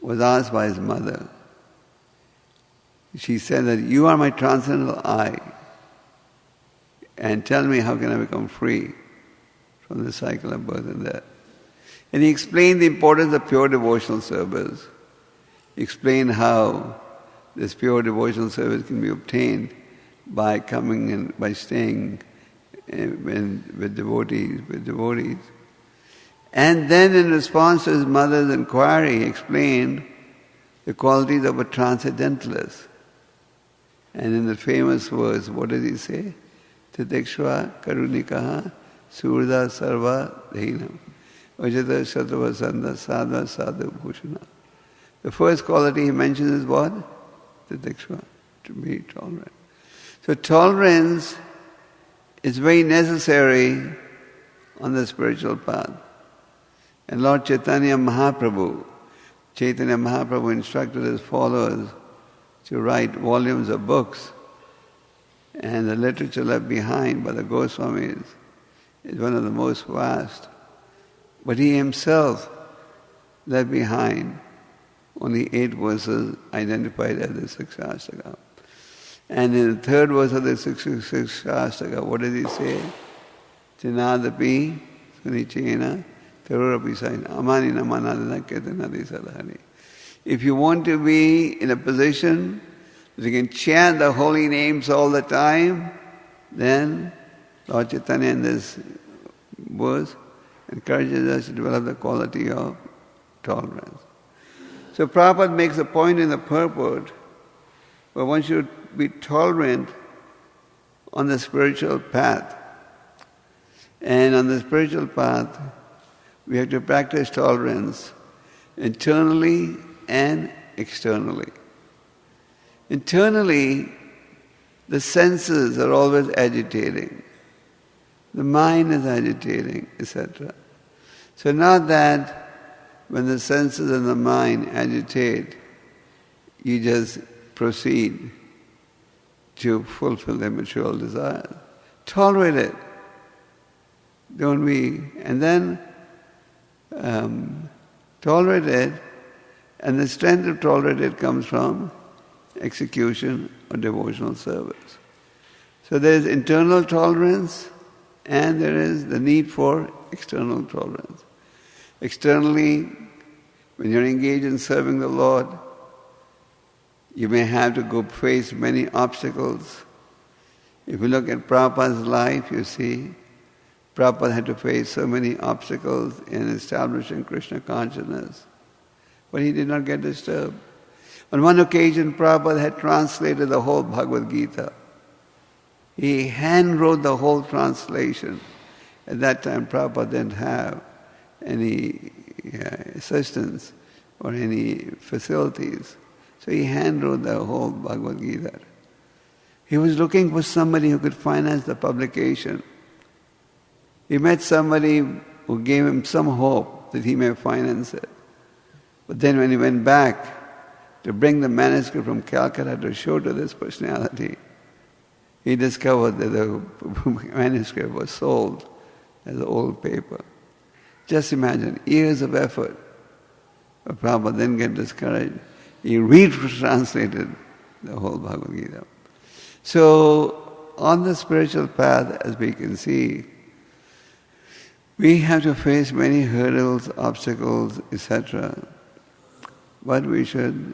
A: was asked by his mother. She said that you are my transcendental I, and tell me how can I become free from the cycle of birth and death. And he explained the importance of pure devotional service. He explained how this pure devotional service can be obtained by coming and by staying with devotees. And then in response to his mother's inquiry, he explained the qualities of a transcendentalist. And in the famous words, what did he say? Titikshva karunikaha surda sarva dhinam vajata shatva sanda sadva sadhu bhushana. The first quality he mentions is what? Titikshva, to be tolerant. So tolerance is very necessary on the spiritual path. And Lord Chaitanya Mahaprabhu instructed his followers to write volumes of books. And the literature left behind by the Goswamis is one of the most vast. But he himself left behind only 8 verses identified as the Sikshastaka. And in the 3rd verse of the Sikshastaka, what does he say? Chinadapi sunichena terurapi saina amani namanadana ketanadi salahani. If you want to be in a position If you can chant the holy names all the time, then Lord Chaitanya in this verse encourages us to develop the quality of tolerance. So Prabhupada makes a point in the purport where one should be tolerant on the spiritual path. And on the spiritual path, we have to practice tolerance internally and externally. Internally, the senses are always agitating. The mind is agitating, etc. So not that when the senses and the mind agitate, you just proceed to fulfill their material desires. Tolerate it. Don't be, and then tolerate it, and the strength to tolerate it comes from execution or devotional service. So there is internal tolerance and there is the need for external tolerance. Externally, when you're engaged in serving the Lord, you may have to go face many obstacles. If you look at Prabhupada's life, you see Prabhupada had to face so many obstacles in establishing Krishna consciousness, but he did not get disturbed. On one occasion, Prabhupada had translated the whole Bhagavad Gita. He hand-wrote the whole translation. At that time, Prabhupada didn't have any assistance or any facilities. So he hand-wrote the whole Bhagavad Gita. He was looking for somebody who could finance the publication. He met somebody who gave him some hope that he may finance it. But then when he went back to bring the manuscript from Calcutta to show to this personality, he discovered that the manuscript was sold as old paper. Just imagine, years of effort. But Prabhupada didn't get discouraged. He retranslated the whole Bhagavad Gita. So, on the spiritual path, as we can see, we have to face many hurdles, obstacles, etc. But we should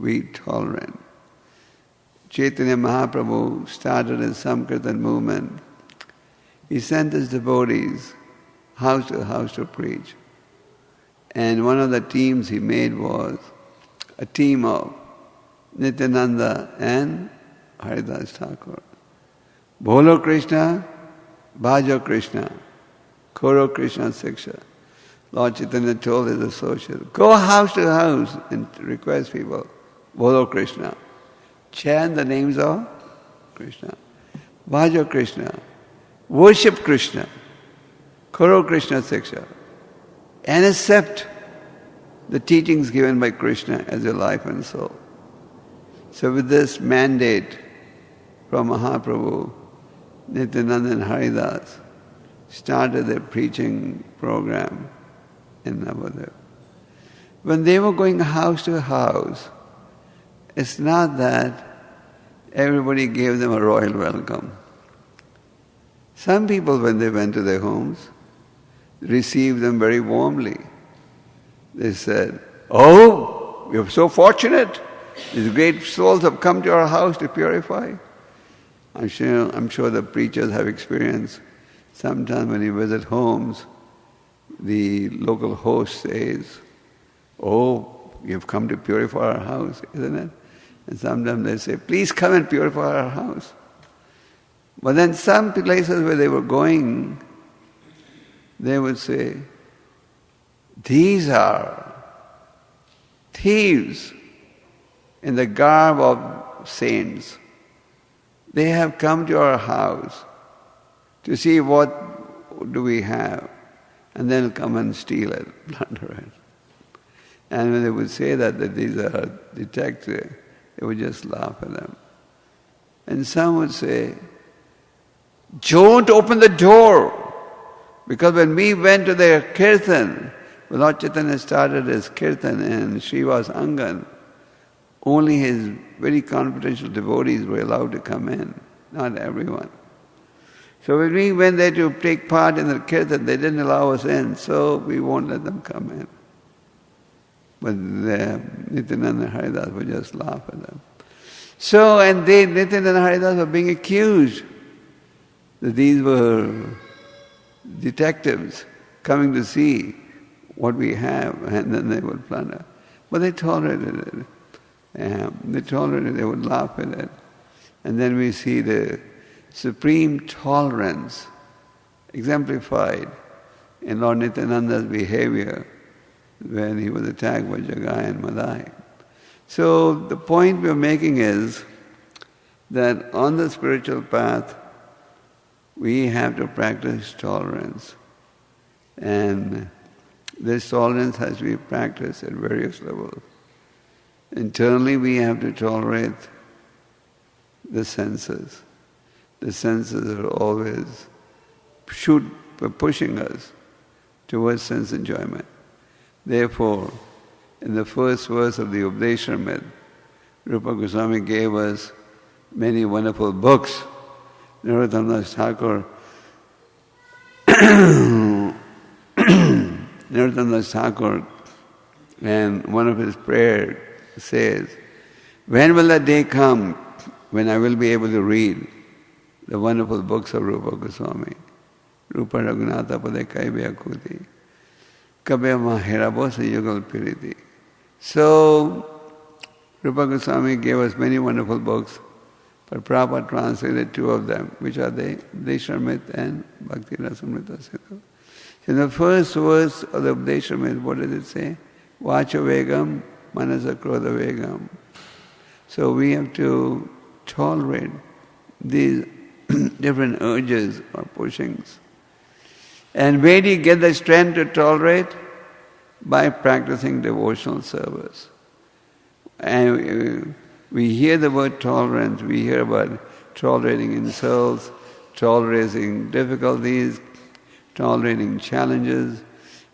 A: be tolerant. Chaitanya Mahaprabhu started his Sankirtan movement. He sent his devotees house to house to preach. And one of the teams he made was a team of Nityananda and Haridas Thakur. Bolo Krishna, Bhajo Krishna, Koro Krishna Siksha. Lord Chaitanya told his associates, go house to house and request people, Bolo Krishna. Chant the names of Krishna. Bhajo Krishna. Worship Krishna. Koro Krishna Siksha. And accept the teachings given by Krishna as your life and soul. So with this mandate from Mahaprabhu, Nityananda and Haridas started their preaching program in Navadvip. When they were going house to house, it's not that everybody gave them a royal welcome. Some people, when they went to their homes, received them very warmly. They said, oh, you're so fortunate. These great souls have come to our house to purify. I'm sure the preachers have experienced. Sometimes when you visit homes, the local host says, oh, you've come to purify our house, isn't it? And sometimes they say, please come and purify our house. But then some places where they were going, they would say, these are thieves in the garb of saints. They have come to our house to see what do we have, and then come and steal it, plunder it. And when they would say that these are detectives, they would just laugh at them. And some would say, don't open the door, because when we went to their kirtan, when Lord Chaitanya started his kirtan in Srivas Angan, only his very confidential devotees were allowed to come in, not everyone. So when we went there to take part in the kirtan, they didn't allow us in, so we won't let them come in. But Nityananda and Haridas would just laugh at them. So, and Nitin and Haridas were being accused that these were detectives coming to see what we have, and then they would plunder. But they tolerated it. They would laugh at it. And then we see the supreme tolerance exemplified in Lord Nityananda's behavior when he was attacked by Jagai and Madai. So the point we're making is that on the spiritual path, we have to practice tolerance. And this tolerance has to be practiced at various levels. Internally, we have to tolerate the senses. The senses are always pushing us towards sense enjoyment. Therefore, in the first verse of the Upadesharamrita, Rupa Goswami gave us many wonderful books. Narottam Das Thakur and one of his prayers says, when will that day come when I will be able to read the wonderful books of Rupa Goswami? Rupa Raghunatha Pade Kaibya Kuti Kabya Mahirabhosa Yugal Piriti. So, Rupa Goswami gave us many wonderful books, but Prabhupada translated two of them, which are the Upadesharamrita and Bhakti Rasamrita Sindhu. In the first verse of the Upadesharamrita, what does it say? Vacha Vegam, Manasa Krodha Vegam. So we have to tolerate these different urges or pushings. And where do you get the strength to tolerate? By practicing devotional service. And we hear the word tolerance, we hear about tolerating insults, tolerating difficulties, tolerating challenges.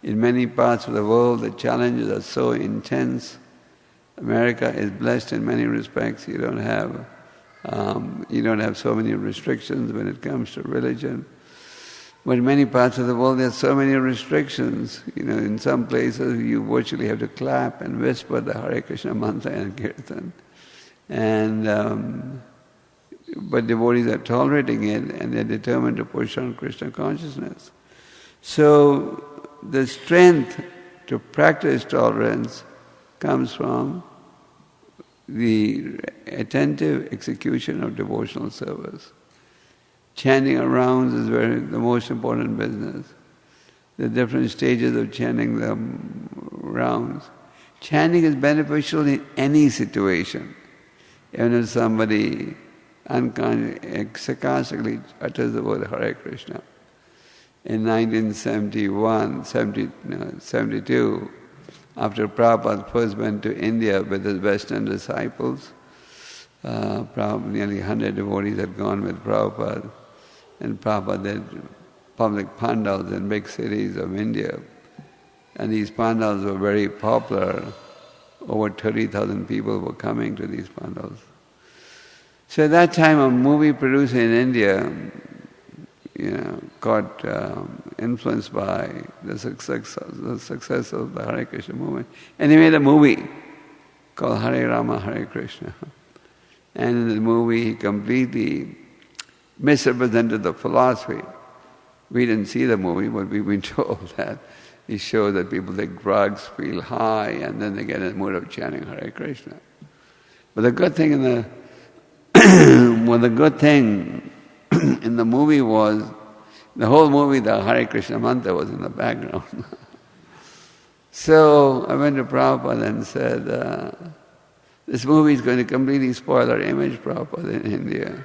A: In many parts of the world, the challenges are so intense. America is blessed in many respects. You don't have so many restrictions when it comes to religion. But in many parts of the world, there are so many restrictions. In some places, you virtually have to clap and whisper the Hare Krishna mantra and kirtan. But devotees are tolerating it, and they're determined to push on Krishna consciousness. So the strength to practice tolerance comes from the attentive execution of devotional service. Chanting our rounds is the most important business. The different stages of chanting the rounds. Chanting is beneficial in any situation. Even if somebody sarcastically utters the word Hare Krishna. In 1972, after Prabhupada first went to India with his Western disciples, nearly 100 devotees had gone with Prabhupada, and Prabhupada did public pandals in big cities of India. And these pandals were very popular. Over 30,000 people were coming to these pandals. So at that time, a movie producer in India, got influenced by the success of the Hare Krishna movement. And he made a movie called Hare Rama, Hare Krishna. And in the movie, he completely misrepresented the philosophy. We didn't see the movie, but we've been told that he showed that people take drugs, feel high, and then they get in the mood of chanting Hare Krishna. But the good thing in the movie was, the whole movie, the Hare Krishna mantra was in the background. So I went to Prabhupada and said, this movie is going to completely spoil our image, Prabhupada, in India,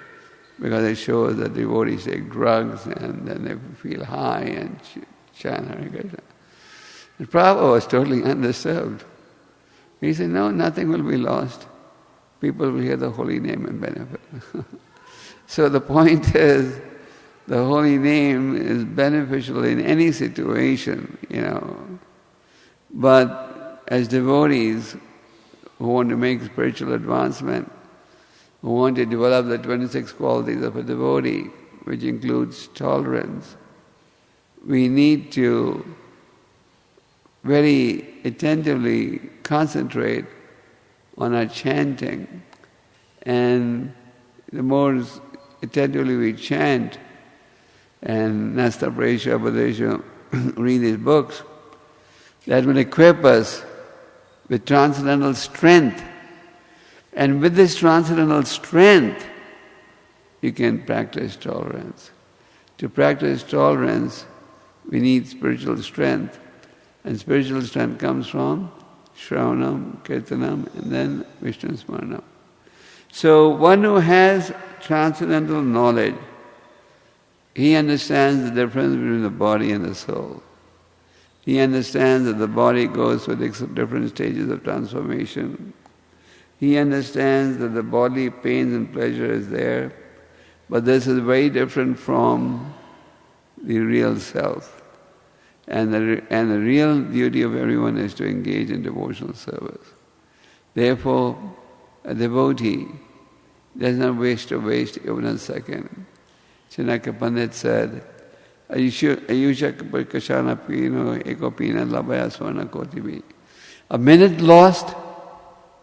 A: because it shows that devotees take drugs and then they feel high and chant Hare Krishna. And Prabhupada was totally undisturbed. He said, no, nothing will be lost. People will hear the holy name and benefit. So the point is, the holy name is beneficial in any situation, But as devotees who want to make spiritual advancement, who want to develop the 26 qualities of a devotee, which includes tolerance, we need to very attentively concentrate on our chanting And the more attentively we chant, and Nasta Presha Padesha read his books, that will equip us with transcendental strength. And with this transcendental strength, you can practice tolerance. To practice tolerance, we need spiritual strength. And spiritual strength comes from Shravanam, Kirtanam, and then Vishnu Smaranam. So one who has transcendental knowledge, he understands the difference between the body and the soul. He understands that the body goes through different stages of transformation. He understands that the bodily pains and pleasure is there, but this is very different from the real self. And the real duty of everyone is to engage in devotional service. Therefore, a devotee does not wish to waste even a second. Chanakya Pandit said, Ayusha Kashana Pino Ekopina Labaya Swana Kotibi. A minute lost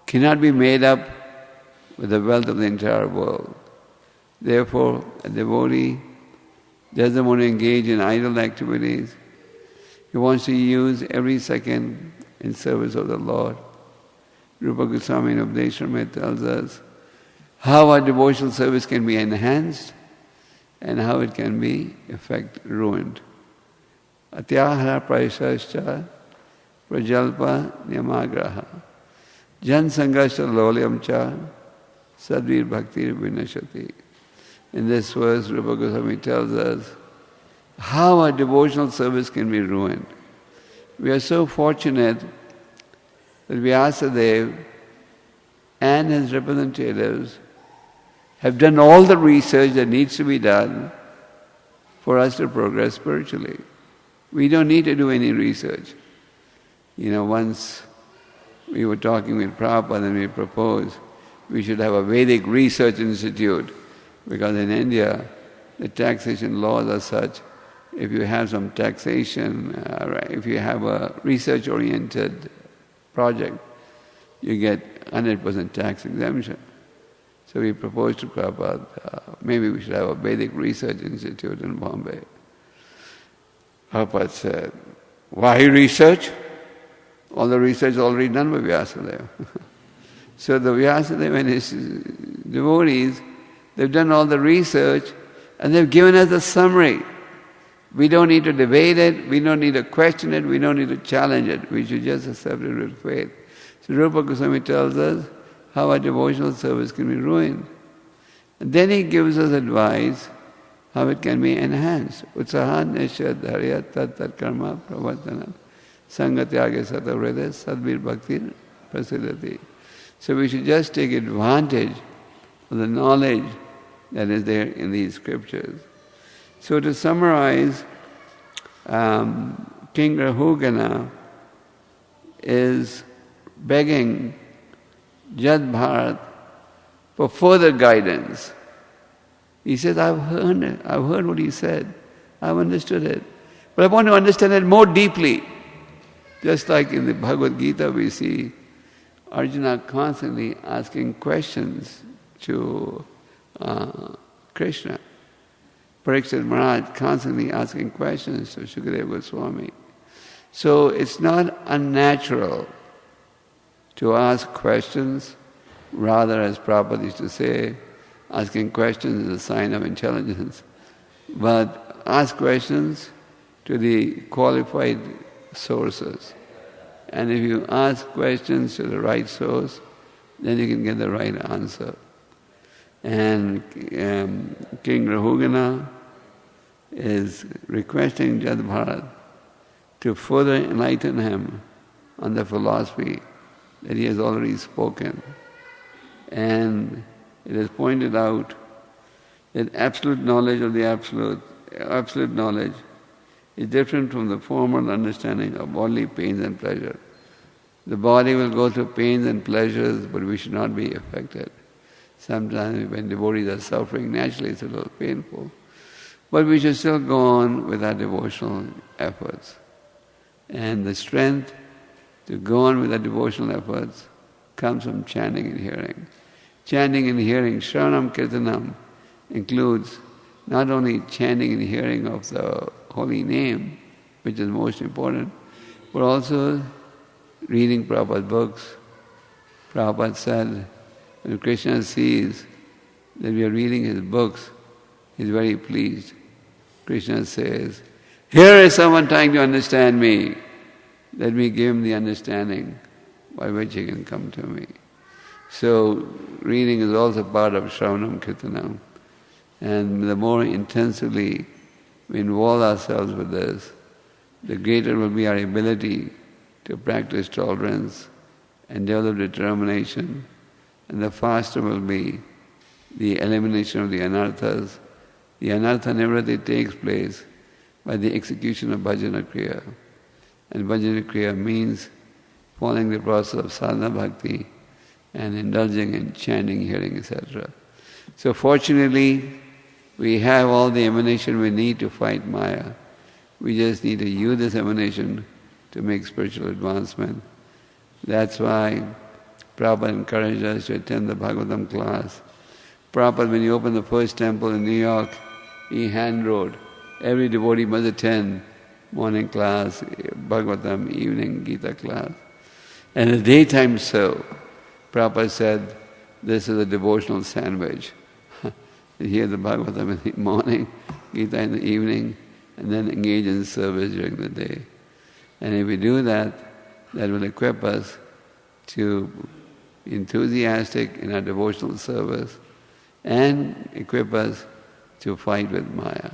A: cannot be made up with the wealth of the entire world. Therefore, a devotee doesn't want to engage in idle activities. He wants to use every second in service of the Lord. Rupa Goswami in Updeshamrita tells us how our devotional service can be enhanced and how it can be ruined. Atyahara praishascha prajalpa niyamagraha jan sangasha lolyam cha sadvir bhaktir vinashati. In this verse, Rupa Goswami tells us how our devotional service can be ruined. We are so fortunate that Vyasadeva and his representatives have done all the research that needs to be done for us to progress spiritually. We don't need to do any research. Once we were talking with Prabhupada and we proposed we should have a Vedic research institute, because in India the taxation laws are such, if you have some taxation, if you have a research-oriented project, you get 100% tax exemption. So we proposed to Prabhupada, maybe we should have a Vedic Research Institute in Bombay. Prabhupada said, why research? All the research is already done by Vyasadeva. So the Vyasadeva and his devotees, they've done all the research and they've given us a summary. We don't need to debate it, we don't need to question it, we don't need to challenge it. We should just accept it with faith. So Rupa Goswami tells us how our devotional service can be ruined. And then he gives us advice how it can be enhanced. Utsaha nishya dharya tat karma pravartana sangatyage satavrede sadvir bhaktir prasiddhati. So we should just take advantage of the knowledge that is there in these scriptures. So to summarize, King Rahugana is begging Jad Bharat for further guidance. He says, I've heard what he said, I've understood it, but I want to understand it more deeply. Just like in the Bhagavad Gita we see Arjuna constantly asking questions to Krishna. Parikshit Maharaj constantly asking questions to Shukadeva Goswami. So it's not unnatural to ask questions, rather, as Prabhupada used to say, asking questions is a sign of intelligence. But ask questions to the qualified sources. And if you ask questions to the right source, then you can get the right answer. And King Rahugana is requesting Jad Bharat to further enlighten him on the philosophy that he has already spoken. And it is pointed out that absolute knowledge of the absolute knowledge is different from the formal understanding of bodily pains and pleasure. The body will go through pains and pleasures, but we should not be affected. Sometimes when devotees are suffering, naturally it's a little painful. But we should still go on with our devotional efforts. And the strength to go on with our devotional efforts comes from chanting and hearing. Chanting and hearing, Shravanam Kirtanam, includes not only chanting and hearing of the holy name, which is most important, but also reading Prabhupada's books. Prabhupada said, when Krishna sees that we are reading his books, he is very pleased. Krishna says, here is someone trying to understand me. Let me give him the understanding by which he can come to me. So reading is also part of Shravanam Kirtanam. And the more intensively we involve ourselves with this, the greater will be our ability to practice tolerance and develop determination, and the faster will be the elimination of the anarthas. The anartha nivritti takes place by the execution of bhajana kriya. And bhajana kriya means following the process of sadhana bhakti and indulging in chanting, hearing, etc. So fortunately, we have all the emanation we need to fight Maya. We just need to use this emanation to make spiritual advancement. That's why Prabhupada encouraged us to attend the Bhagavatam class. Prabhupada, when he opened the first temple in New York, he hand-wrote, every devotee must attend morning class, Bhagavatam, evening Gita class. And in the daytime so, Prabhupada said, this is a devotional sandwich. You hear the Bhagavatam in the morning, Gita in the evening, and then engage in service during the day. And if we do that, that will equip us to be enthusiastic in our devotional service and equip us to fight with Maya.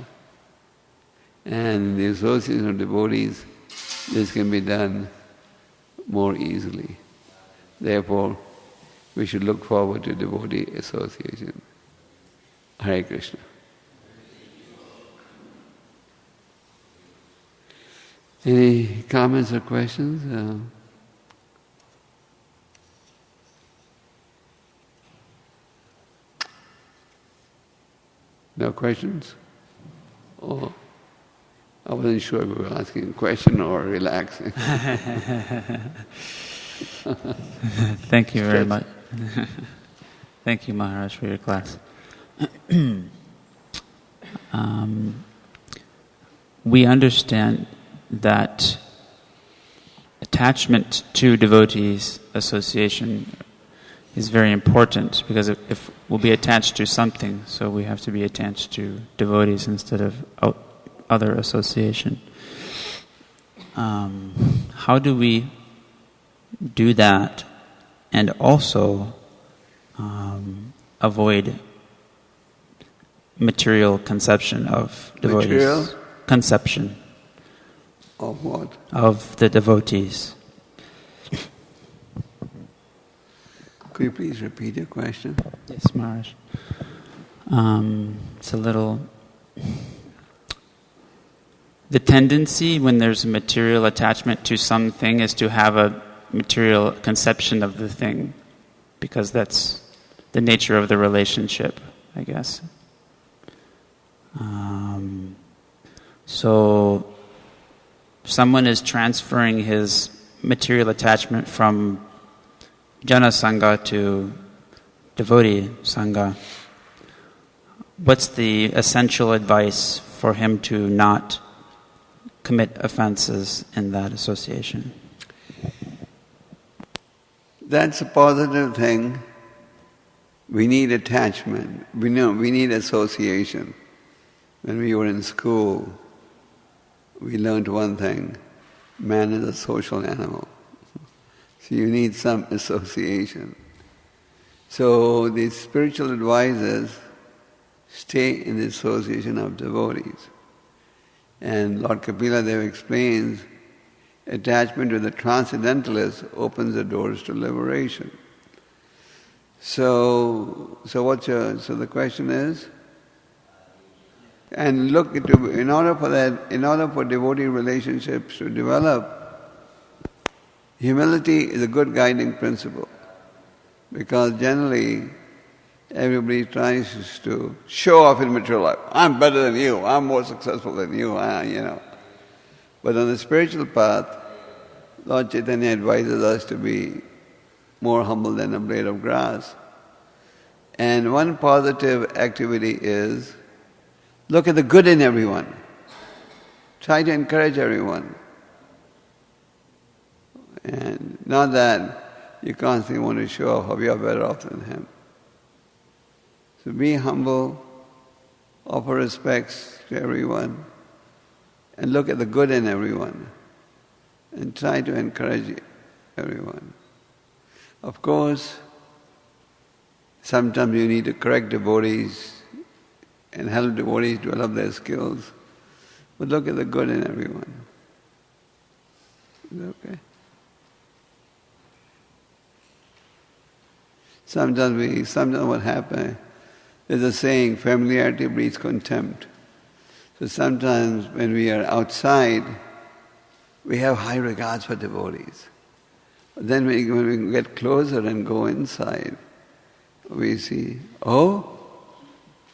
A: And in the association of devotees, this can be done more easily. Therefore, we should look forward to devotee association. Hare Krishna. Any comments or questions? No questions? Oh, I wasn't sure if we were asking a question or relaxing.
B: Thank you very much. Thank you, Maharaj, for your class. We understand that attachment to devotees association is very important, because if we'll be attached to something, so we have to be attached to devotees instead of other association. How do we do that and also avoid material conception of devotees?
A: Material?
B: Conception.
A: Of what?
B: Of the devotees.
A: Could you please repeat your question?
B: Yes, Maharaj. It's a little... The tendency when there's a material attachment to something is to have a material conception of the thing, because that's the nature of the relationship, I guess. So someone is transferring his material attachment from Jana Sangha to Devotee Sangha. What's the essential advice for him to not commit offenses in that association?
A: That's a positive thing. We need attachment. We need association. When we were in school, we learned one thing: man is a social animal. So you need some association. So the spiritual advisors stay in the association of devotees. And Lord Kapila Deva explains, attachment to the transcendentalist opens the doors to liberation. So the question is, and look, in order for devotee relationships to develop, humility is a good guiding principle. Because generally, everybody tries to show off in material life. I'm better than you, I'm more successful than you, But on the spiritual path, Lord Chaitanya advises us to be more humble than a blade of grass. And one positive activity is look at the good in everyone. Try to encourage everyone. And not that you constantly want to show off how you are better off than him. So be humble, offer respects to everyone, and look at the good in everyone, and try to encourage everyone. Of course, sometimes you need to correct devotees and help devotees develop their skills, but look at the good in everyone. Is that okay? Sometimes what happens, there's a saying, familiarity breeds contempt. So sometimes when we are outside, we have high regards for devotees. But then when we get closer and go inside, we see, oh,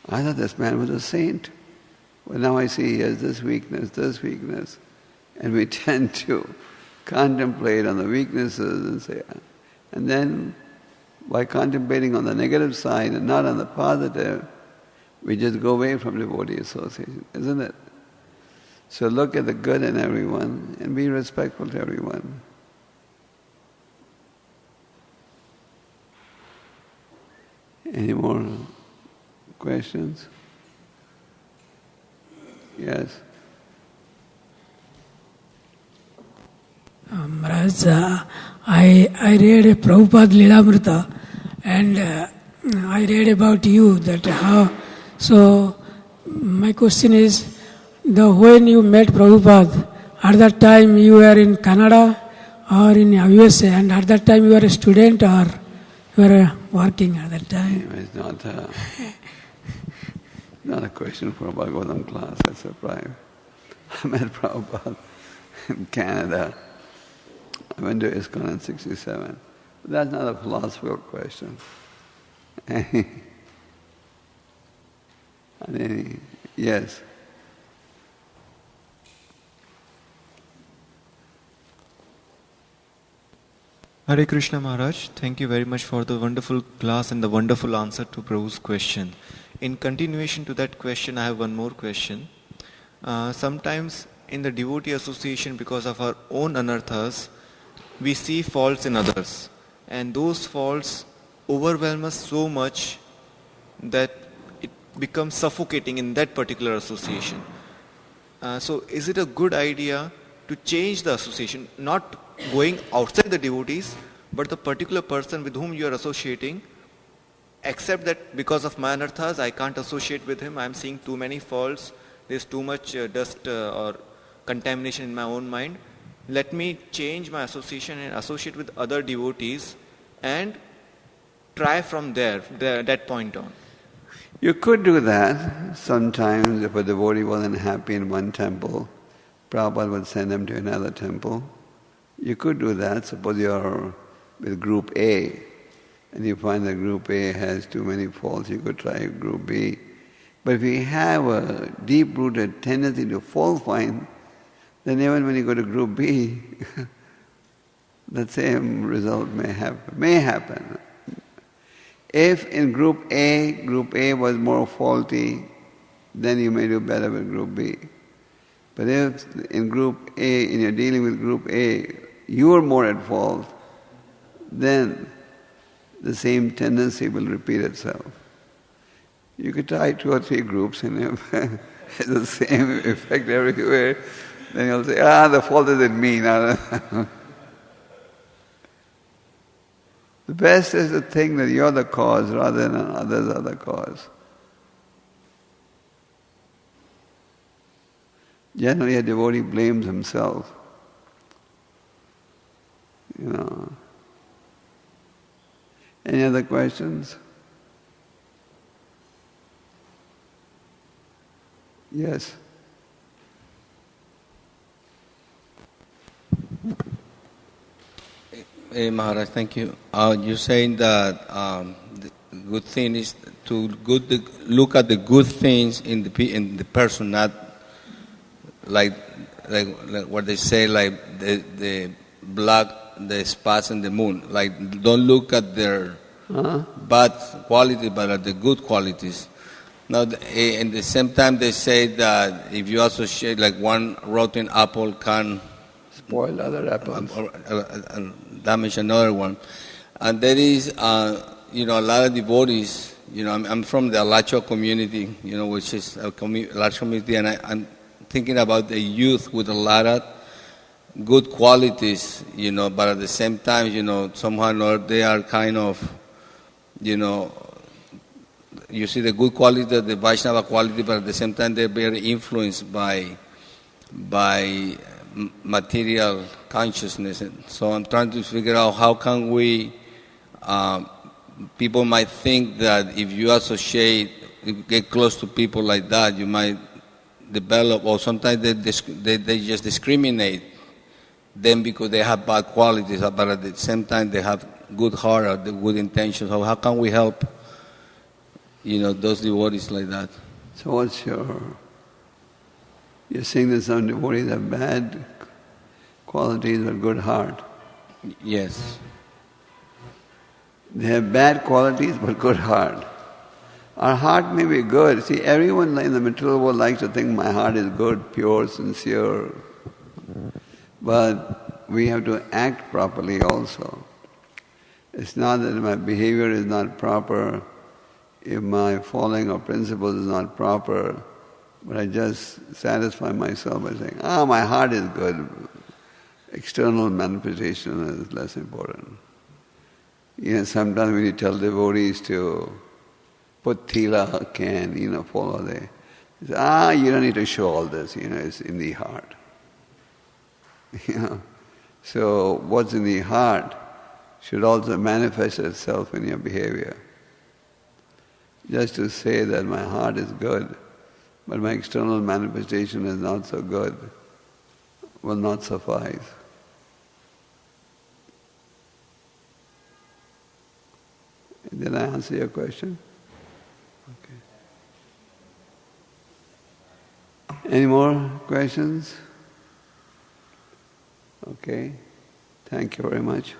A: I thought this man was a saint. Well, now I see he has this weakness. And we tend to contemplate on the weaknesses and say, and then by contemplating on the negative side and not on the positive, we just go away from devotee association, isn't it? So look at the good in everyone and be respectful to everyone. Any more questions? Yes.
C: Maharaj, I read a Prabhupada Lilamrita and I read about you that how. So my question is, when you met Prabhupada, at that time you were in Canada or in USA, and at that time you were a student or you were working at that time?
A: It's not a question for a Bhagavatam class, that's a private. I met Prabhupada in Canada. I went to ISKCON in 1967. But that's not a philosophical question. Yes.
D: Hare Krishna Maharaj, thank you very much for the wonderful class and the wonderful answer to Prabhu's question. In continuation to that question, I have one more question. Sometimes in the devotee association, because of our own anarthas, we see faults in others. And those faults overwhelm us so much that it becomes suffocating in that particular association. So is it a good idea to change the association, not going outside the devotees, but the particular person with whom you are associating, accept that because of my anarthas, I can't associate with him, I am seeing too many faults, there's too much dust or contamination in my own mind. Let me change my association and associate with other devotees and try from that point on.
A: You could do that. Sometimes if a devotee wasn't happy in one temple, Prabhupada would send him to another temple. You could do that. Suppose you're with group A and you find that group A has too many faults, you could try group B. But if you have a deep-rooted tendency to fault find, then even when you go to group B, the same result may happen. If in group A was more faulty, then you may do better with group B. But if in group A, and you're dealing with group A, you are more at fault, then the same tendency will repeat itself. You could try 2 or 3 groups and if it's the same effect everywhere, then you'll say, the fault is in me. The best is to think that you're the cause rather than others are the cause. Generally, a devotee blames himself. Any other questions? Yes.
E: Hey Maharaj, thank you. You're saying that the good thing is to look at the good things in the person, not like what they say, like the black, the spots in the moon. Like don't look at their bad quality, but are the good qualities. Now, in the same time, they say that if you associate like one rotten apple can
A: spoil other apples,
E: damage another one. And there is, a lot of devotees. I'm from the Alacho community, which is a large community, and I'm thinking about the youth with a lot of good qualities, but at the same time, somehow or another they are kind of, you see the good quality, the Vaishnava quality, but at the same time they're very influenced by material consciousness. And so I'm trying to figure out how can we, people might think that if you get close to people like that, you might develop, or sometimes they just discriminate them because they have bad qualities, but at the same time they have good heart or the good intentions. So how can we help, those devotees like that?
A: So what's you're saying that some devotees have bad qualities but good heart?
E: Yes.
A: They have bad qualities but good heart. Our heart may be good. See, everyone in the material world likes to think my heart is good, pure, sincere. But we have to act properly also. It's not that my behavior is not proper, if my following of principles is not proper, but I just satisfy myself by saying, my heart is good. External manifestation is less important. Sometimes when you tell devotees to put tilak and, follow they say, you don't need to show all this, it's in the heart. So what's in the heart should also manifest itself in your behavior. Just to say that my heart is good, but my external manifestation is not so good, will not suffice. Did I answer your question? Okay. Any more questions? Okay. Thank you very much.